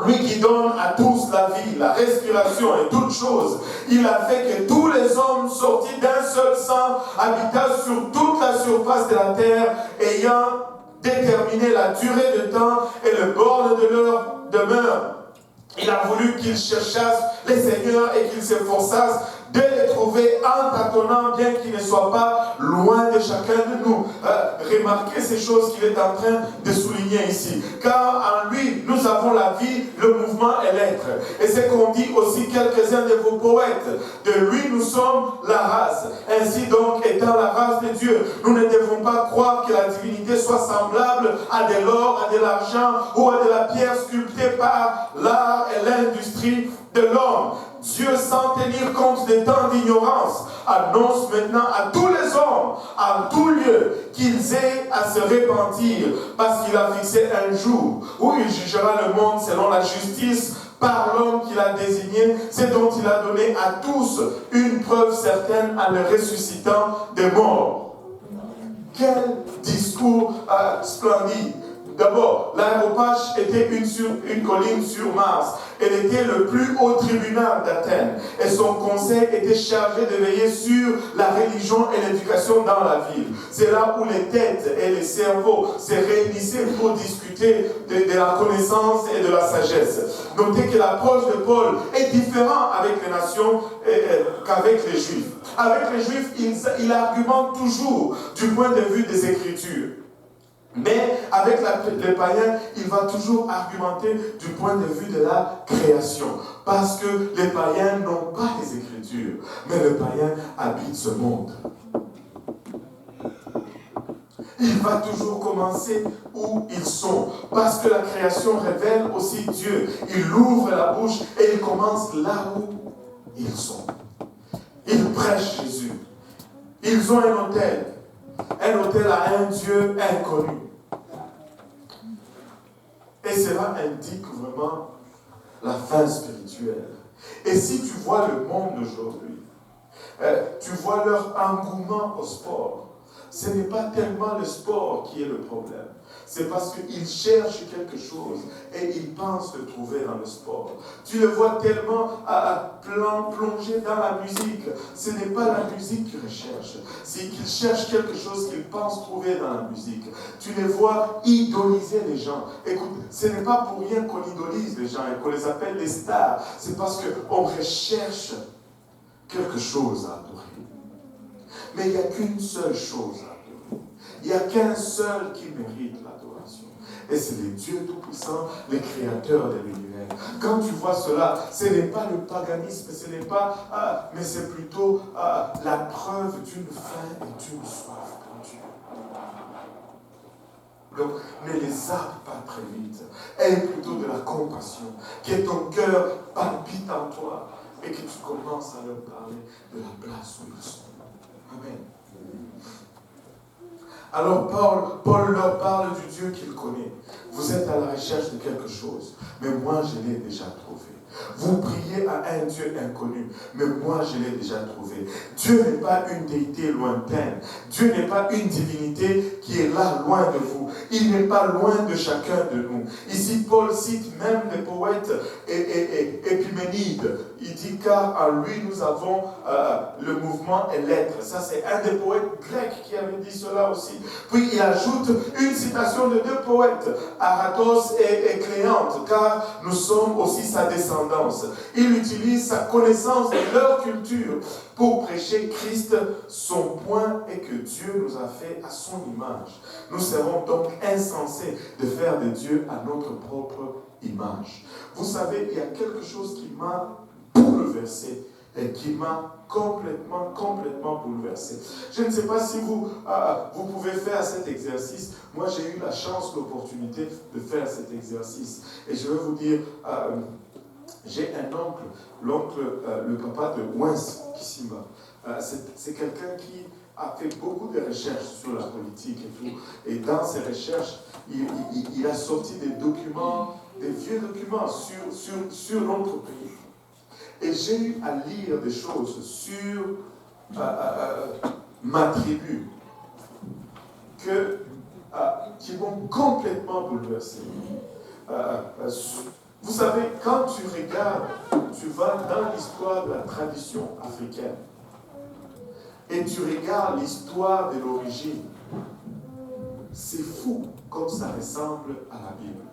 Lui qui donne à tous la vie, la respiration et toutes choses, il a fait que tous les hommes sortis d'un seul sang habitassent sur toute la surface de la terre, ayant déterminé la durée de temps et le borne de leur demeure. Il il a voulu qu'ils cherchassent les seigneurs et qu'ils s'efforçassent de les trouver en tâtonnant, bien qu'ils ne soient pas loin de chacun de nous. Remarquez ces choses qu'il est en train de souligner ici. Car en lui, nous avons la vie, le mouvement et l'être. Et c'est qu'ont dit aussi quelques-uns de vos poètes. De lui, nous sommes la race. Ainsi donc, étant la race de Dieu, nous ne devons pas croire que la divinité soit semblable à de l'or, à de l'argent ou à de la pierre sculptée par l'art et l'industrie de l'homme. Dieu, sans tenir compte des temps d'ignorance, annonce maintenant à tous les hommes, à tout lieu, qu'ils aient à se repentir, parce qu'il a fixé un jour où il jugera le monde selon la justice par l'homme qu'il a désigné, c'est dont il a donné à tous une preuve certaine en le ressuscitant des morts. Quel discours splendide! D'abord, l'aéropage était une colline sur Mars. Elle était le plus haut tribunal d'Athènes. Et son conseil était chargé de veiller sur la religion et l'éducation dans la ville. C'est là où les têtes et les cerveaux se réunissaient pour discuter de la connaissance et de la sagesse. Notez que l'approche de Paul est différente avec les nations qu'avec les Juifs. Avec les Juifs, il argumente toujours du point de vue des Écritures. Mais avec les païens, il va toujours argumenter du point de vue de la création. Parce que les païens n'ont pas les Écritures, mais les païens habitent ce monde. Il va toujours commencer où ils sont. Parce que la création révèle aussi Dieu. Il ouvre la bouche et il commence là où ils sont. Ils prêchent Jésus. Ils ont un autel. Un autel à un Dieu inconnu. Et cela indique vraiment la fin spirituelle. Et si tu vois le monde d'aujourd'hui, tu vois leur engouement au sport. Ce n'est pas tellement le sport qui est le problème. C'est parce qu'ils cherchent quelque chose et ils pensent le trouver dans le sport. Tu le vois tellement plonger dans la musique. Ce n'est pas la musique qu'ils recherchent. C'est qu'ils cherchent quelque chose qu'ils pensent trouver dans la musique. Tu les vois idoliser les gens. Écoute, ce n'est pas pour rien qu'on idolise les gens et qu'on les appelle des stars. C'est parce qu'on recherche quelque chose à adorer. Mais il n'y a qu'une seule chose à adorer. Il n'y a qu'un seul qui mérite l'adoration. Et c'est le Dieu Tout-Puissant, le Créateur de l'univers. Quand tu vois cela, ce n'est pas le paganisme, ce n'est pas, mais c'est plutôt la preuve d'une faim et d'une soif pour Dieu. Donc, ne les arde pas très vite. Aie plutôt de la compassion. Que ton cœur palpite en toi et que tu commences à leur parler de la place où ils sont. Amen. Alors Paul leur parle du Dieu qu'il connaît. Vous êtes à la recherche de quelque chose, mais moi je l'ai déjà trouvé. Vous priez à un Dieu inconnu, mais moi je l'ai déjà trouvé. Dieu n'est pas une déité lointaine. Dieu n'est pas une divinité qui est là loin de vous. Il n'est pas loin de chacun de nous. Ici Paul cite même les poètes Épiménide. Il dit car en lui nous avons le mouvement et l'être. Ça c'est un des poètes grecs qui avait dit cela aussi. Puis il ajoute une citation de deux poètes, Aratos et Cléante, car nous sommes aussi sa descendance. Il utilise sa connaissance de leur culture pour prêcher Christ. Son point est que Dieu nous a fait à son image. Nous serons donc insensés de faire de Dieu à notre propre image. Vous savez, il y a quelque chose qui m'a bouleversé et qui m'a complètement bouleversé. Je ne sais pas si vous pouvez faire cet exercice. Moi, j'ai eu la chance, l'opportunité de faire cet exercice. Et je vais vous dire, j'ai un oncle, le papa de Wins Kisimba. C'est quelqu'un qui a fait beaucoup de recherches sur la politique et tout. Et dans ses recherches, il a sorti des documents, des vieux documents sur notre pays. Et j'ai eu à lire des choses sur ma tribu qui m'ont complètement bouleversé. Vous savez, quand tu regardes, tu vas dans l'histoire de la tradition africaine et tu regardes l'histoire de l'origine, c'est fou comme ça ressemble à la Bible.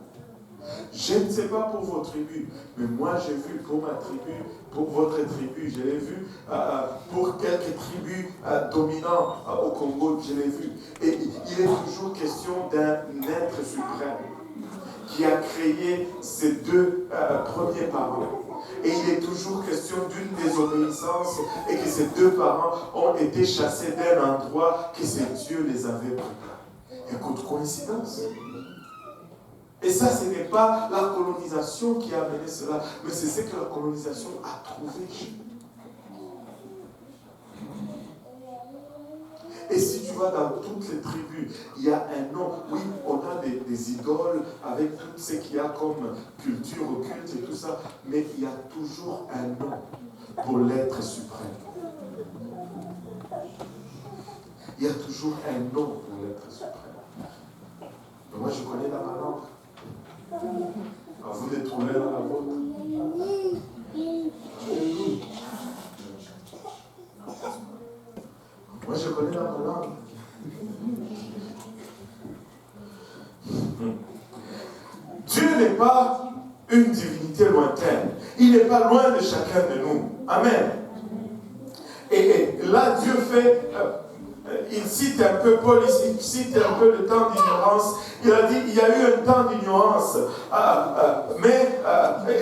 Je ne sais pas pour vos tribus, mais moi j'ai vu pour ma tribu, pour votre tribu, je l'ai vu pour quelques tribus dominants au Congo, je l'ai vu. Et il est toujours question d'un être suprême qui a créé ces deux premiers parents. Et il est toujours question d'une désobéissance et que ces deux parents ont été chassés d'un endroit que ces dieux les avaient préparé. Écoute, coïncidence. Et ça, ce n'est pas la colonisation qui a amené cela, mais c'est ce que la colonisation a trouvé chez nous. Et si tu vas dans toutes les tribus, il y a un nom. Oui, on a des idoles avec tout ce qu'il y a comme culture occulte et tout ça, mais il y a toujours un nom pour l'être suprême. Il y a toujours un nom pour l'être suprême. Mais moi, je connais dans ma langue. À vous de trouver dans la vôtre. Moi, je connais la langue. Dieu n'est pas une divinité lointaine. Il n'est pas loin de chacun de nous. Amen. Et là, Dieu fait... il cite un peu, Paul il cite un peu le temps d'ignorance. Il a dit, il y a eu un temps d'ignorance,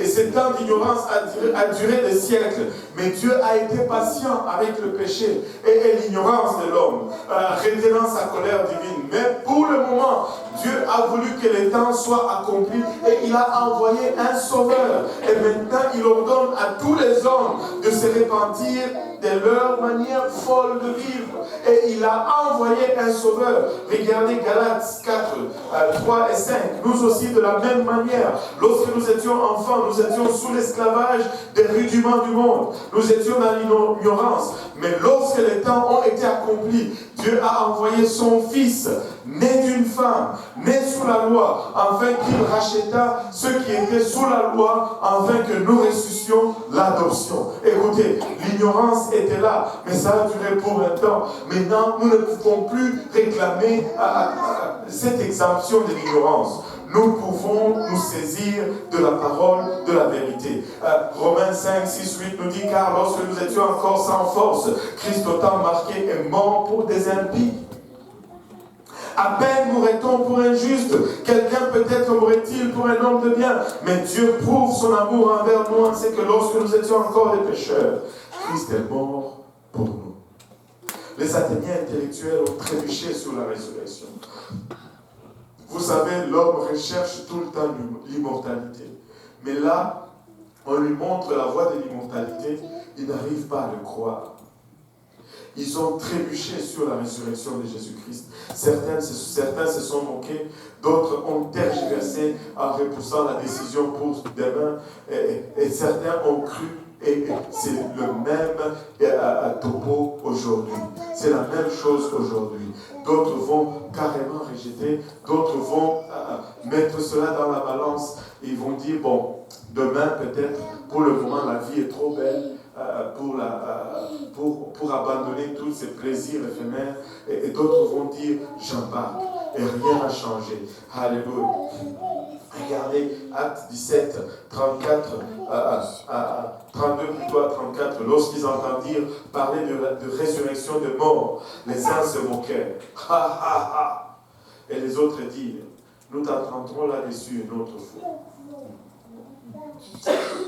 et ce temps d'ignorance a duré des siècles. Mais Dieu a été patient avec le péché et l'ignorance de l'homme, retenant sa colère divine. Mais pour le moment, Dieu a voulu que les temps soient accomplis et il a envoyé un sauveur. Et maintenant, il ordonne à tous les hommes de se repentir de leur manière folle de vivre. Et il a envoyé un sauveur. Regardez Galates 4, 3 et 5. Nous aussi de la même manière. Lorsque nous étions enfants, nous étions sous l'esclavage des rudiments du monde. Nous étions dans l'ignorance. Mais lorsque les temps ont été accomplis, Dieu a envoyé son Fils, né d'une femme, né sous la loi, afin qu'il racheta ceux qui étaient sous la loi, afin que nous ressuscitions l'adoption. Écoutez, l'ignorance était là, mais ça a duré pour un temps. Maintenant, nous ne pouvons plus réclamer cette exemption de l'ignorance. Nous pouvons nous saisir de la parole de la vérité. Romains 5, 6, 8 nous dit, car lorsque nous étions encore sans force, Christ au temps marqué est mort pour des impies. À peine mourrait-on pour un juste, quelqu'un peut-être mourrait-il pour un homme de bien, mais Dieu prouve son amour envers nous, c'est que lorsque nous étions encore des pécheurs, Christ est mort pour nous. Les Athéniens intellectuels ont trébuché sur la résurrection. Vous savez, l'homme recherche tout le temps l'immortalité. Mais là, on lui montre la voie de l'immortalité, il n'arrive pas à le croire. Ils ont trébuché sur la résurrection de Jésus-Christ. Certains se sont moqués, d'autres ont tergiversé en repoussant la décision pour demain, et certains ont cru. Et c'est le même topo aujourd'hui. C'est la même chose aujourd'hui. D'autres vont carrément rejeter, d'autres vont mettre cela dans la balance. Ils vont dire, bon, demain peut-être, pour le moment, la vie est trop belle pour abandonner tous ces plaisirs éphémères. Et d'autres vont dire, j'embarque. Et rien n'a changé. Alléluia. Regardez, Actes 17, 34, 32 plutôt à 34, lorsqu'ils entendirent parler de résurrection de mort, les uns se moquaient. Ha ha ha. Et les autres dirent, nous t'entendrons là-dessus une autre fois.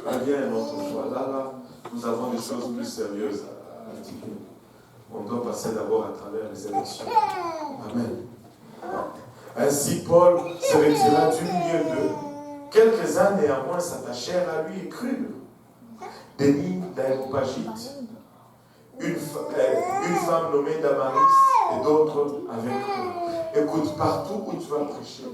Reviens une autre fois. Là, nous avons des choses plus sérieuses à dire. On doit passer d'abord à travers les élections. Amen. Ainsi, Paul se retira du milieu d'eux. Quelques-uns néanmoins s'attachèrent à lui et crurent. Denis d'Aréopagite, une femme nommée Damaris et d'autres avec eux. Écoute, partout où tu vas prêcher,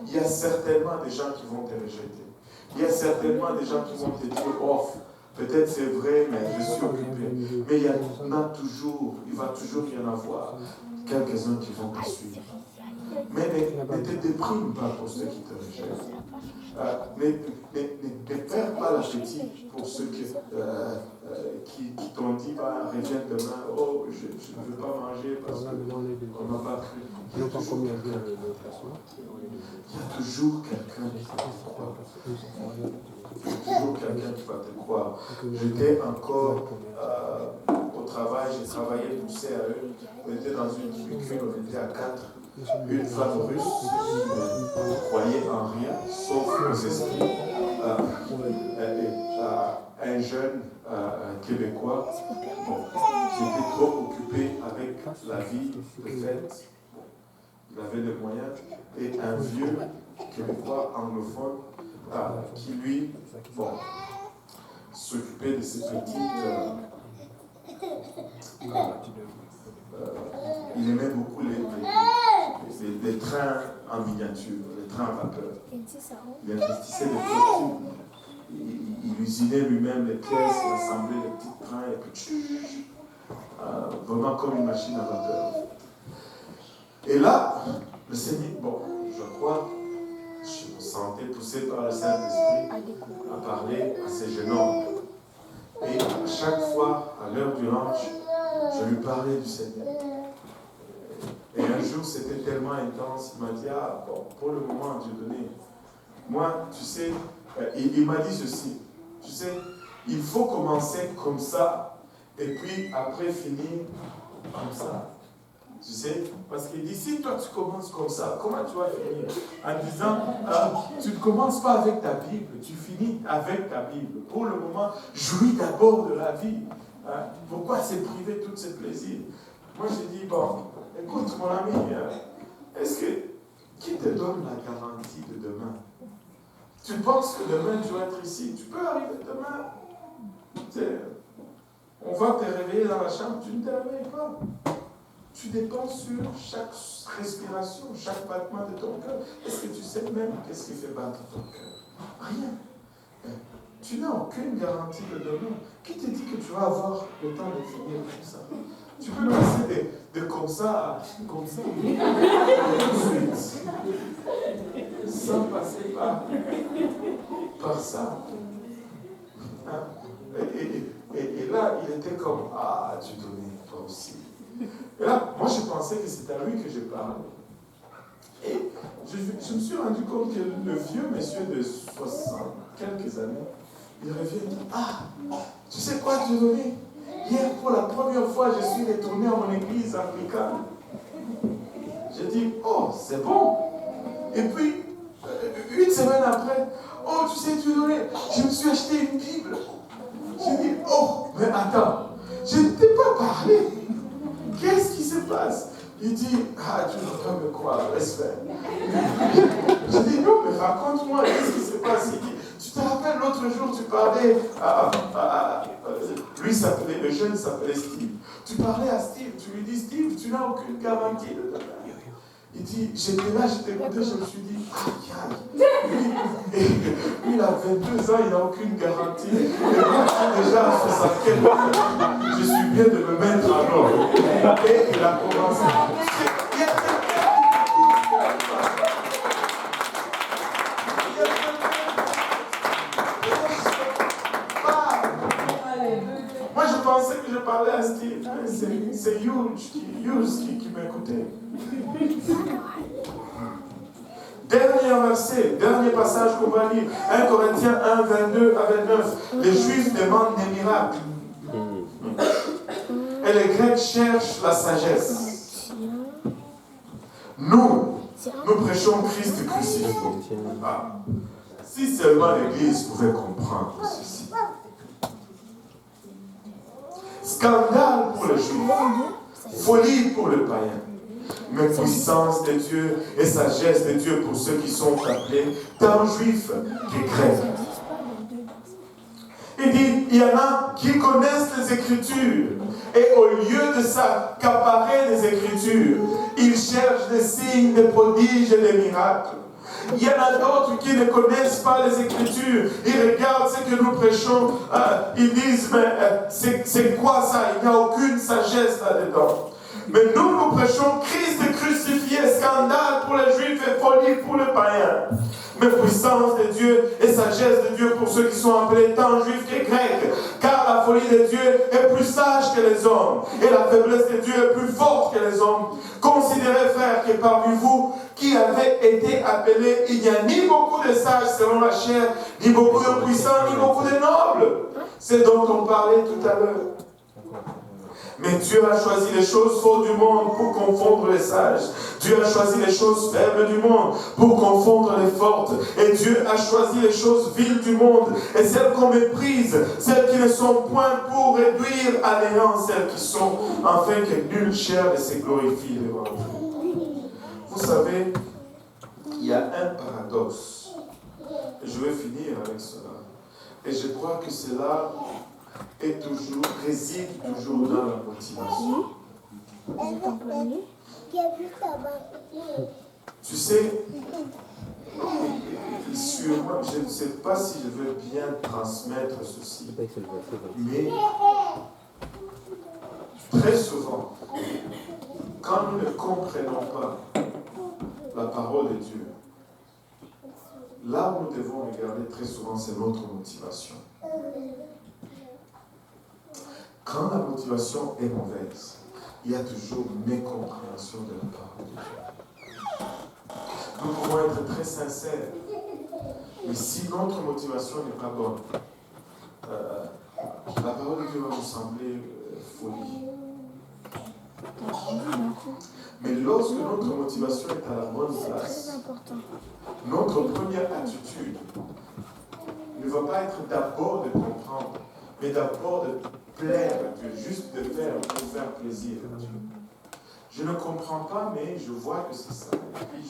il y a certainement des gens qui vont te rejeter. Il y a certainement des gens qui vont te dire, oh, peut-être c'est vrai, mais je suis occupé. Mais il y en a toujours, il va toujours y en avoir quelques-uns qui vont te suivre. Mais ne te déprime pas pour ceux qui te rejettent. Ne perds pas l'appétit pour ceux qui t'ont dit, reviens demain, oh, je ne veux pas manger parce qu'on n'a pas cru. Il y a toujours quelqu'un qui va te croire. Il y a toujours quelqu'un qui va te croire. J'étais encore au travail, j'ai travaillé pour CAE. On était dans une cubicule, on était à 4. Une femme russe qui ne croyait en rien, sauf aux esprits. Un jeune Québécois. Bon, j'étais trop occupé avec la vie de fête. Il avait des moyens. Et un vieux Québécois anglophone qui, lui, s'occupait de ces petites... il aimait beaucoup les trains en miniature, les trains à vapeur. Il investissait des fortunes. Il usinait lui-même les pièces, il assemblait les petits trains et puis vraiment comme une machine à vapeur. Et là, le Seigneur, je crois, je me sentais poussé par le Saint-Esprit à parler à ces jeunes hommes. Et à chaque fois, à l'heure du lunch, je lui parlais du Seigneur. Et un jour, c'était tellement intense, il m'a dit, pour le moment, Dieu donné, moi, tu sais, il m'a dit ceci, tu sais, il faut commencer comme ça, et puis après finir comme ça. Tu sais, parce qu'il dit, si toi tu commences comme ça, comment tu vas finir? En disant, tu ne commences pas avec ta Bible, tu finis avec ta Bible. Pour le moment, jouis d'abord de la vie. Pourquoi se priver de tous ces plaisirs? Moi j'ai dit, écoute mon ami, est-ce que, qui te donne la garantie de demain? Tu penses que demain tu vas être ici, tu peux arriver demain. On va te réveiller dans la chambre, tu ne te réveilles pas. Tu dépends sur chaque respiration, chaque battement de ton cœur. Est-ce que tu sais même qu'est-ce qui fait battre ton cœur? Rien. Tu n'as aucune garantie de demain. Qui te dit que tu vas avoir le temps de finir comme ça? Tu peux passer de comme ça à comme ça. Tout de suite. Sans passer par ça. Et là, il était comme, tu donnais, toi aussi. Et là, moi, je pensais que c'était à lui que je parlais. Et je me suis rendu compte que le vieux monsieur de 60 quelques années, il revient et dit, tu sais quoi, Dieudonné? Hier, pour la première fois, je suis retourné à mon église anglicane. J'ai dit, c'est bon. Et puis, une semaine après, tu sais, Dieudonné, je me suis acheté une Bible. J'ai dit, mais attends, je ne t'ai pas parlé. Qu'est-ce qui se passe? Il dit, tu ne veux pas me croire, laisse faire. Je dis, non, mais raconte-moi, qu'est-ce qui se passe? Il dit, tu te rappelles, l'autre jour, tu parlais lui s'appelait, le jeune s'appelait Steve. Tu parlais à Steve, tu lui dis, Steve, tu n'as aucune garantie de demain. Il dit, j'étais là, je t'écoutais, je me suis dit, lui, il a 22 ans, il n'a aucune garantie. Et moi, déjà à 75 ans, je suis bien de me mettre en ordre. Et il a commencé. Moi, je pensais que je parlais à Steve. C'est Hughes qui m'écoutait. Dernier verset, dernier passage qu'on va lire. 1 Corinthiens 1, 22 à 29. Les Juifs demandent des miracles. Et les Grecs cherchent la sagesse. Nous prêchons Christ crucifié. Si seulement l'Église pouvait comprendre ceci. Scandale pour les Juifs. Folie pour le païen. Mais puissance de Dieu et sagesse de Dieu pour ceux qui sont appelés tant juifs que grecs. Il dit, il y en a qui connaissent les Écritures et au lieu de s'accaparer des Écritures, ils cherchent des signes, des prodiges et des miracles. Il y en a d'autres qui ne connaissent pas les Écritures. Ils regardent ce que nous prêchons. Ils disent, mais c'est quoi ça? Il n'y a aucune sagesse là-dedans. Mais nous prêchons Christ crucifié, scandale pour les Juifs et folie pour les païens. mais puissance de Dieu et sagesse de Dieu pour ceux qui sont appelés tant juifs que grecs. Car la folie de Dieu est plus sage que les hommes, et la faiblesse de Dieu est plus forte que les hommes. Considérez, frères, que parmi vous qui avez été appelés, il n'y a ni beaucoup de sages selon la chair, ni beaucoup de puissants, ni beaucoup de nobles. C'est dont on parlait tout à l'heure. Mais Dieu a choisi les choses fortes du monde pour confondre les sages. Dieu a choisi les choses faibles du monde pour confondre les fortes. Et Dieu a choisi les choses viles du monde et celles qu'on méprise, celles qui ne sont point pour réduire à néant celles qui sont, afin que nulle chair ne se glorifie devant Dieu. Vous savez, il y a un paradoxe. Et je vais finir avec cela. Et je crois que cela réside toujours dans la motivation. Tu sais, sûrement, je ne sais pas si je veux bien transmettre ceci, mais très souvent, quand nous ne comprenons pas la parole de Dieu, là où nous devons regarder très souvent, c'est notre motivation. Quand la motivation est mauvaise, il y a toujours mécompréhension de la parole de Dieu. Nous pouvons être très sincères, mais si notre motivation n'est pas bonne, la parole de Dieu va nous sembler folie. Mais lorsque notre motivation est à la bonne place, notre première attitude ne va pas être d'abord de comprendre, mais d'abord de plaire à Dieu, juste de faire pour faire plaisir à Dieu. Je ne comprends pas, mais je vois que c'est ça. Et puis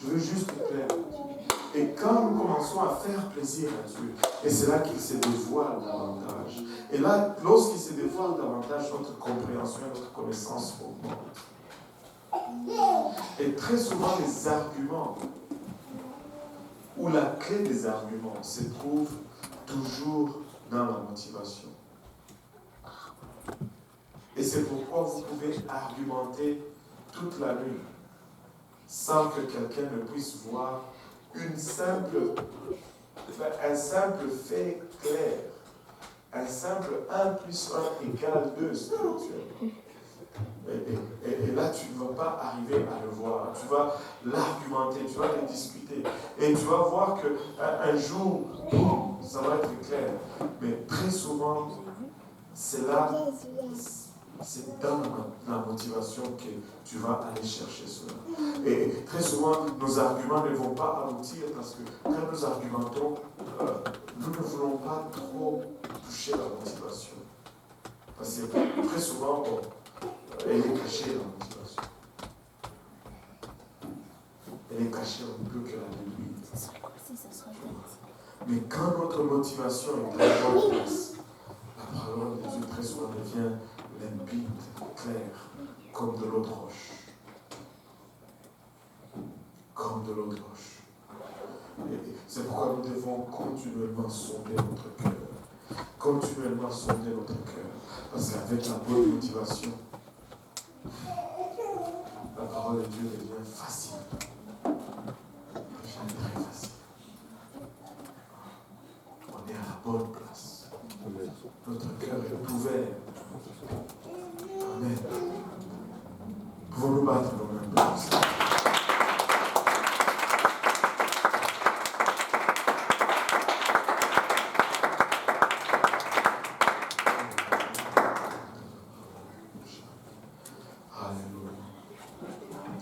je veux juste plaire à Dieu. Et quand nous commençons à faire plaisir à Dieu, et c'est là qu'il se dévoile davantage. Et là, lorsqu'il se dévoile davantage, notre compréhension et notre connaissance augmente. Et très souvent, les arguments, ou la clé des arguments, se trouve toujours dans la motivation. Et c'est pourquoi vous pouvez argumenter toute la nuit sans que quelqu'un ne puisse voir un simple fait clair, un simple 1 plus 1 égale 2 spirituel. Et là, tu ne vas pas arriver à le voir. Tu vas l'argumenter, tu vas le discuter. Et tu vas voir qu'un jour, ça va être clair. Mais très souvent, c'est là, c'est dans la motivation que tu vas aller chercher cela. Et très souvent, nos arguments ne vont pas aboutir parce que quand nous argumentons, nous ne voulons pas trop toucher la motivation. Parce que très souvent, elle est cachée, la motivation. Elle est cachée un peu que la nuit. Mais quand notre motivation est à la bonne place, la parole de Dieu très souvent devient limpide, claire, comme de l'eau de roche. Comme de l'eau de roche. Et c'est pourquoi nous devons continuellement sonder notre cœur. Continuellement sonder notre cœur. Parce qu'avec la bonne motivation, la parole de Dieu devient facile. Devient très facile. On est à la bonne place. Notre cœur est ouvert. Amen. Pouvons-nous battre nos mains pour ça?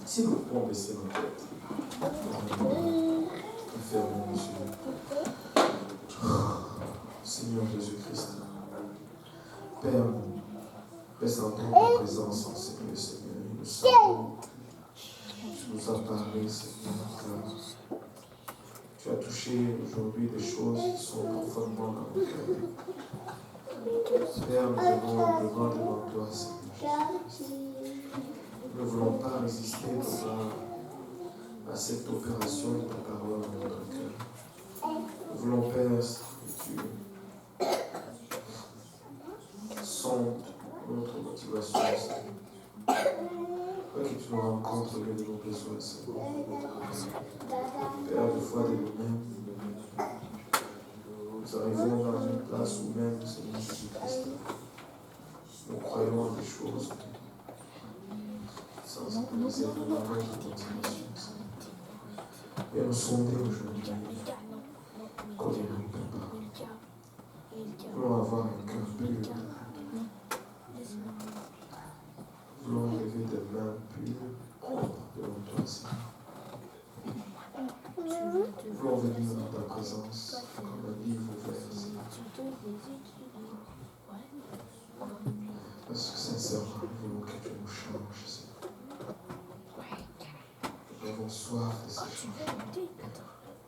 Si nous pouvons baisser nos têtes, fermons les yeux. Seigneur Jésus-Christ, Père, présentons ta présence en Seigneur, Seigneur. Nous savons, tu nous as parlé, Seigneur, car tu as touché aujourd'hui des choses qui sont profondément dans nos cœurs. Père, nous venons devant toi, Seigneur Jésus-Christ. Nous ne voulons pas résister à cette opération de ta parole dans notre cœur. Nous voulons, Père, que tu sondes notre motivation, Seigneur. Que tu nous rencontres au lieu de nos besoins, Seigneur. Père, de foi de nous-mêmes, nous arrivons dans une place où même, Seigneur Jésus-Christ, nous croyons en des choses sans analyser notre continuation, Seigneur. Et nous sonder aujourd'hui qu'on ne peut pas. Nous voulons avoir un cœur pur. Nous voulons lever des mains pures, propres devant toi, Seigneur. Nous voulons venir dans ta présence comme un livre ouvert, Seigneur. Parce que sincèrement, nous voulons que tu nous changes, Seigneur. Nous avons soif de ces changements.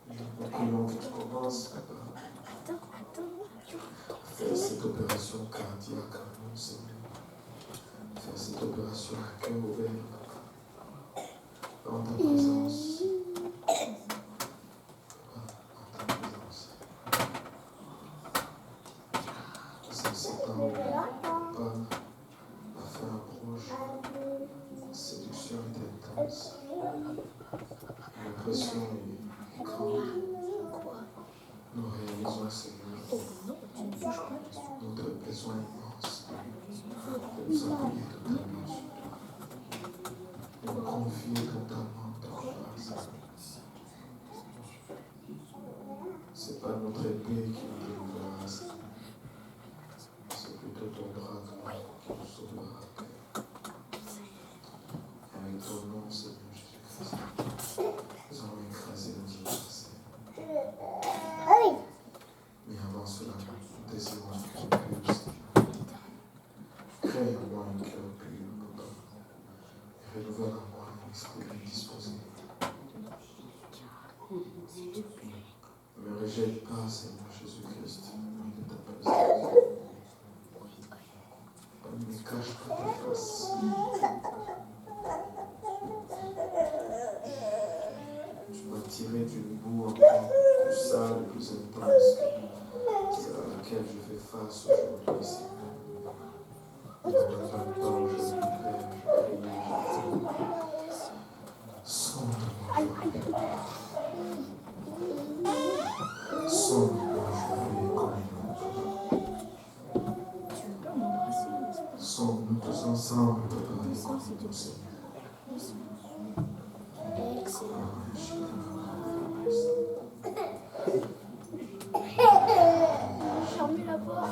Nous prions que tu commences, Papa, à faire cette opération cardiaque en nous, Seigneur. Faire cette opération à cœur ouvert, Papa. Dans ta présence. L'impression est grande. Nous réalisons, Seigneur, notre besoin immense de nous appuyer totalement sur toi, de nous confier totalement dans ta grâce. Ce n'est pas notre épée qui nous délivrera, c'est plutôt ton bras qui nous sauvera. Avec ton nom, Seigneur Jésus-Christ. Nous allons écraser nos adversaires. Mais avant cela, nous désirons un cœur pur, Seigneur. Crée en moi un cœur pur, Papa. Et renouvelle en moi un esprit disposé. Ne me rejette pas, Seigneur Jésus-Christ, loin de ta présence. Ne me cache pas ta face. Tiré d'une boue encore plus sale, plus intense, c'est à laquelle je fais face aujourd'hui, Seigneur. Dans le temps, je libère, je prie, sonde-moi, sonde-moi, je prie comme une autre. Sonde-nous tous ensemble, Papa, et écoute-nous, Seigneur. Fermez la porte.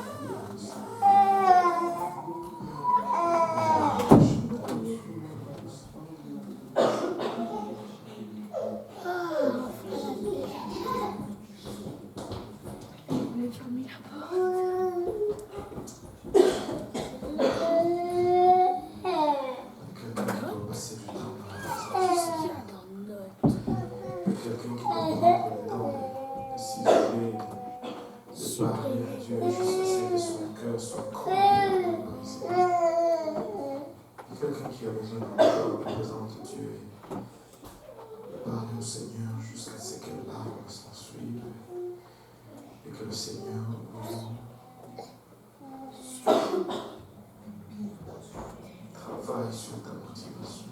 Quelqu'un qui a besoin d'entendre la présence de Dieu, parler au Seigneur jusqu'à ce que l'arme s'en suive et que le Seigneur travaille sur ta motivation.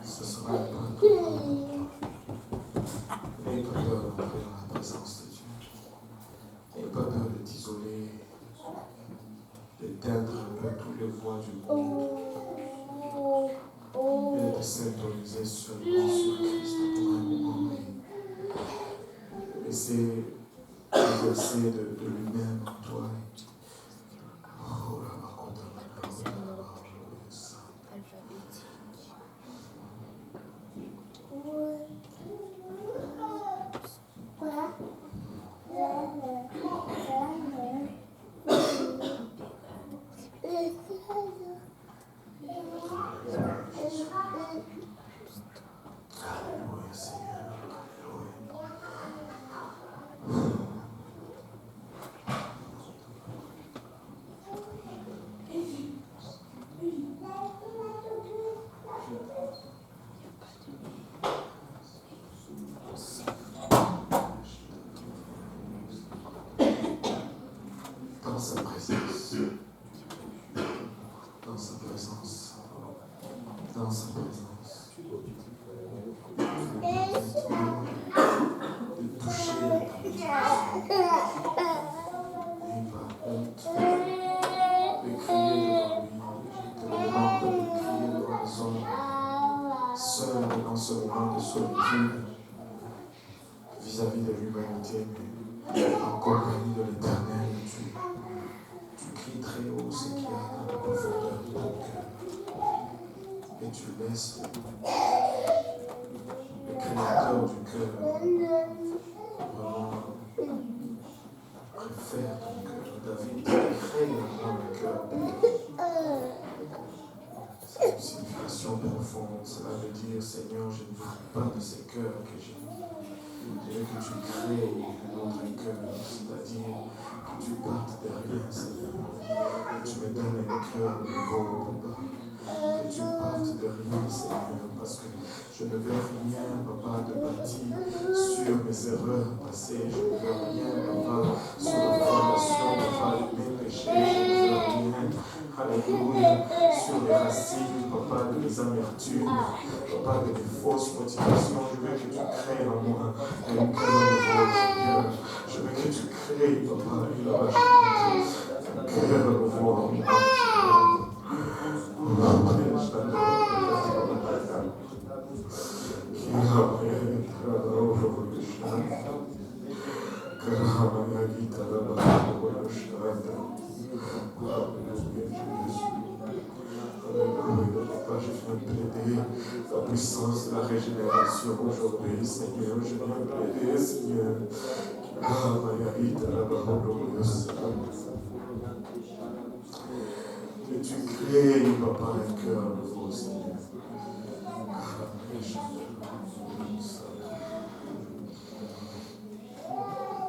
Ce sera un bon n'ayez pas peur d'entrer dans la présence de Dieu. N'ayez pas peur de t'isoler, d'éteindre un peu toutes les voix du monde et de te syntoniser seulement sur Christ pour un moment et laisser exercer de lui-même en toi. Oh là là, Alléluia, Seigneur. Alléluia. dans sa présence. Dans sa présence. Dans sa présence. De toucher la n'aie pas honte de crier devant lui. Je te demande de crier devant les hommes, seul dans ce moment de solitude vis-à-vis de l'humanité, mais en compagnie de l'Éternel. Tu cries très haut ce qu'il y a dans la profondeur de ton cœur. Et tu laisses le Créateur du cœur vraiment refaire ton cœur. David crée vraiment le cœur. C'est une signification profonde. Cela veut dire, Seigneur, je ne veux pas de ces cœurs que j'ai. Je veux que tu crées notre cœur, c'est-à-dire que tu partes de rien, Seigneur. Que tu me donnes un cœur nouveau, Papa. Que tu partes de rien, Seigneur, parce que je ne veux rien, Papa, de bâti sur mes erreurs passées. Je ne veux rien, Papa, sur la fondation, Papa, de mes péchés. Je ne veux rien, alléluia, sur les racines, Papa, de mes amertumes, Papa, de mes fausses motivations. Je veux que tu crées en moi un cœur nouveau, Seigneur. Je veux que tu crées, Papa, un cœur nouveau en moi. Je viens plaider la puissance de la régénération aujourd'hui, Seigneur. Je viens plaider, Seigneur. Que tu crées, Papa, un cœur nouveau, Seigneur.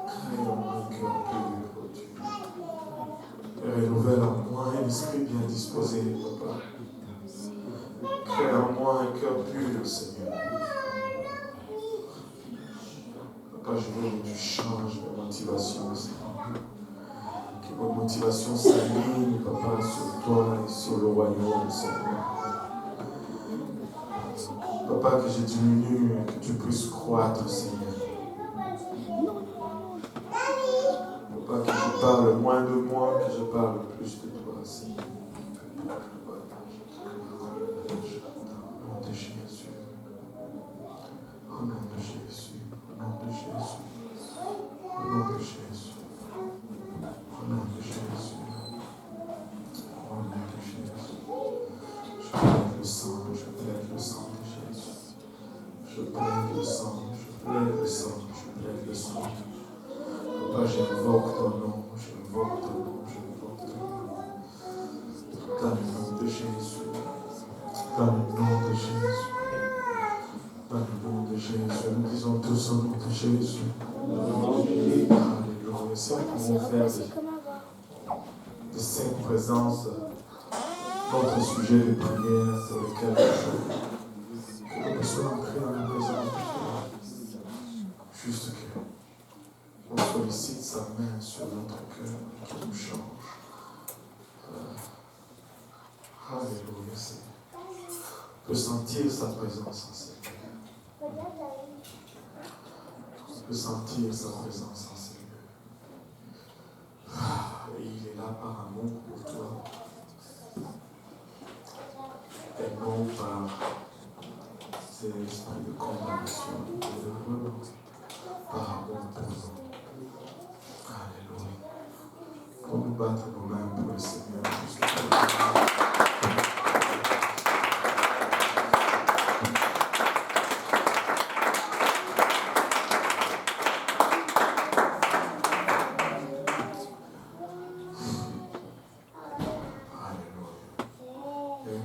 Crée en moi un cœur pur, Dieu. Renouvelle en moi un esprit bien disposé, Papa. Crée en moi un cœur pur, Seigneur. Papa, je veux que tu changes mes motivations, Seigneur. Que mon motivation s'aligne, Papa, sur toi et sur le royaume, Seigneur. Papa, que je diminue, que tu puisses croître, Seigneur. Papa, que je parle moins de moi, que je parle plus de toi, Seigneur. Au nom de Jésus. Au nom de Jésus. Au nom de Jésus. Au nom de Jésus. Au nom de Jésus. Au nom de Jésus. Je plaide le sang, je plaide le sang de Jésus. Je plaide le sang, je plaide le sang, je plaide le sang. Papa, j'invoque ton nom, j'invoque ton nom, j'invoque ton nom. Dans le nom de Jésus. Dans le nom de Jésus. Dans le nom de Jésus. Nous disons tous au nom de Jésus. Alléluia. Si nous pouvons faire de cette présence notre sujet de prière sur lequel que nous soyons entrés dans la présence de Dieu. Juste qu'on sollicite sa main sur notre cœur et qu'il nous change. Alléluia, Seigneur. On peut sentir sa présence en Seigneur. On peut sentir sa présence en Seigneur. Et il est là par amour pour toi. Et non par ces esprits de condamnation. Par amour pour nous. Alléluia. Pour nous battre nos mains pour le Seigneur.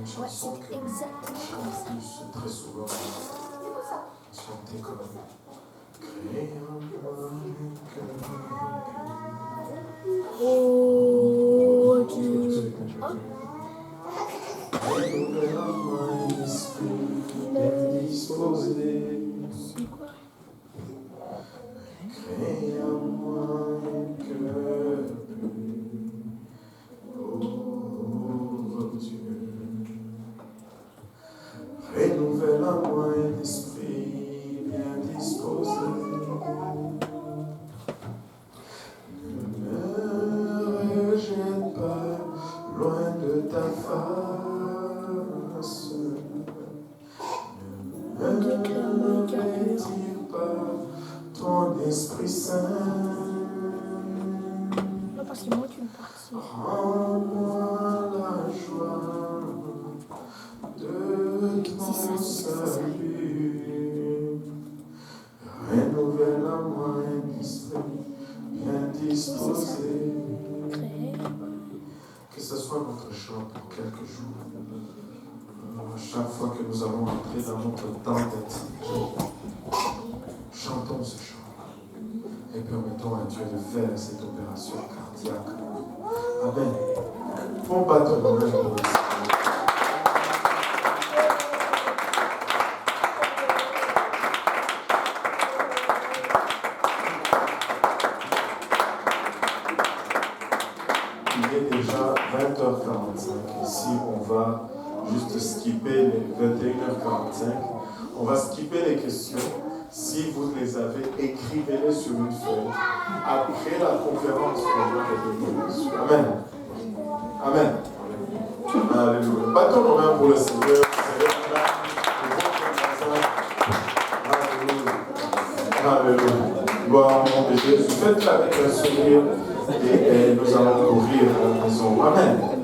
Chanson que je chante très souvent, chanter comme Crée en moi un cœur. Oh Dieu. Renouvelle en moi un esprit bien disposé. Crée en moi un cœur pur. Rends-moi la joie de ton salut. Renouvelle à moi un esprit bien disposé. Que ce soit notre chant pour quelques jours. Chaque fois que nous allons entrer dans notre temps d'intimité, chantons ce chant et permettons à Dieu de faire cette opération cardiaque. Amen. On bat ton nom pour le Seigneur. Il est déjà 20h45. Ici, on va juste skipper les 21h45. On va skipper les questions. Si vous les avez, écrivez-les sur une feuille. Après la conférence, on va répondre dessus. Amen. Amen. Alléluia. Battons nos mains pour le Seigneur. Alléluia. Alléluia. Gloire au nom de Jésus. Faites-le avec un sourire et nous allons courir à la maison. Amen.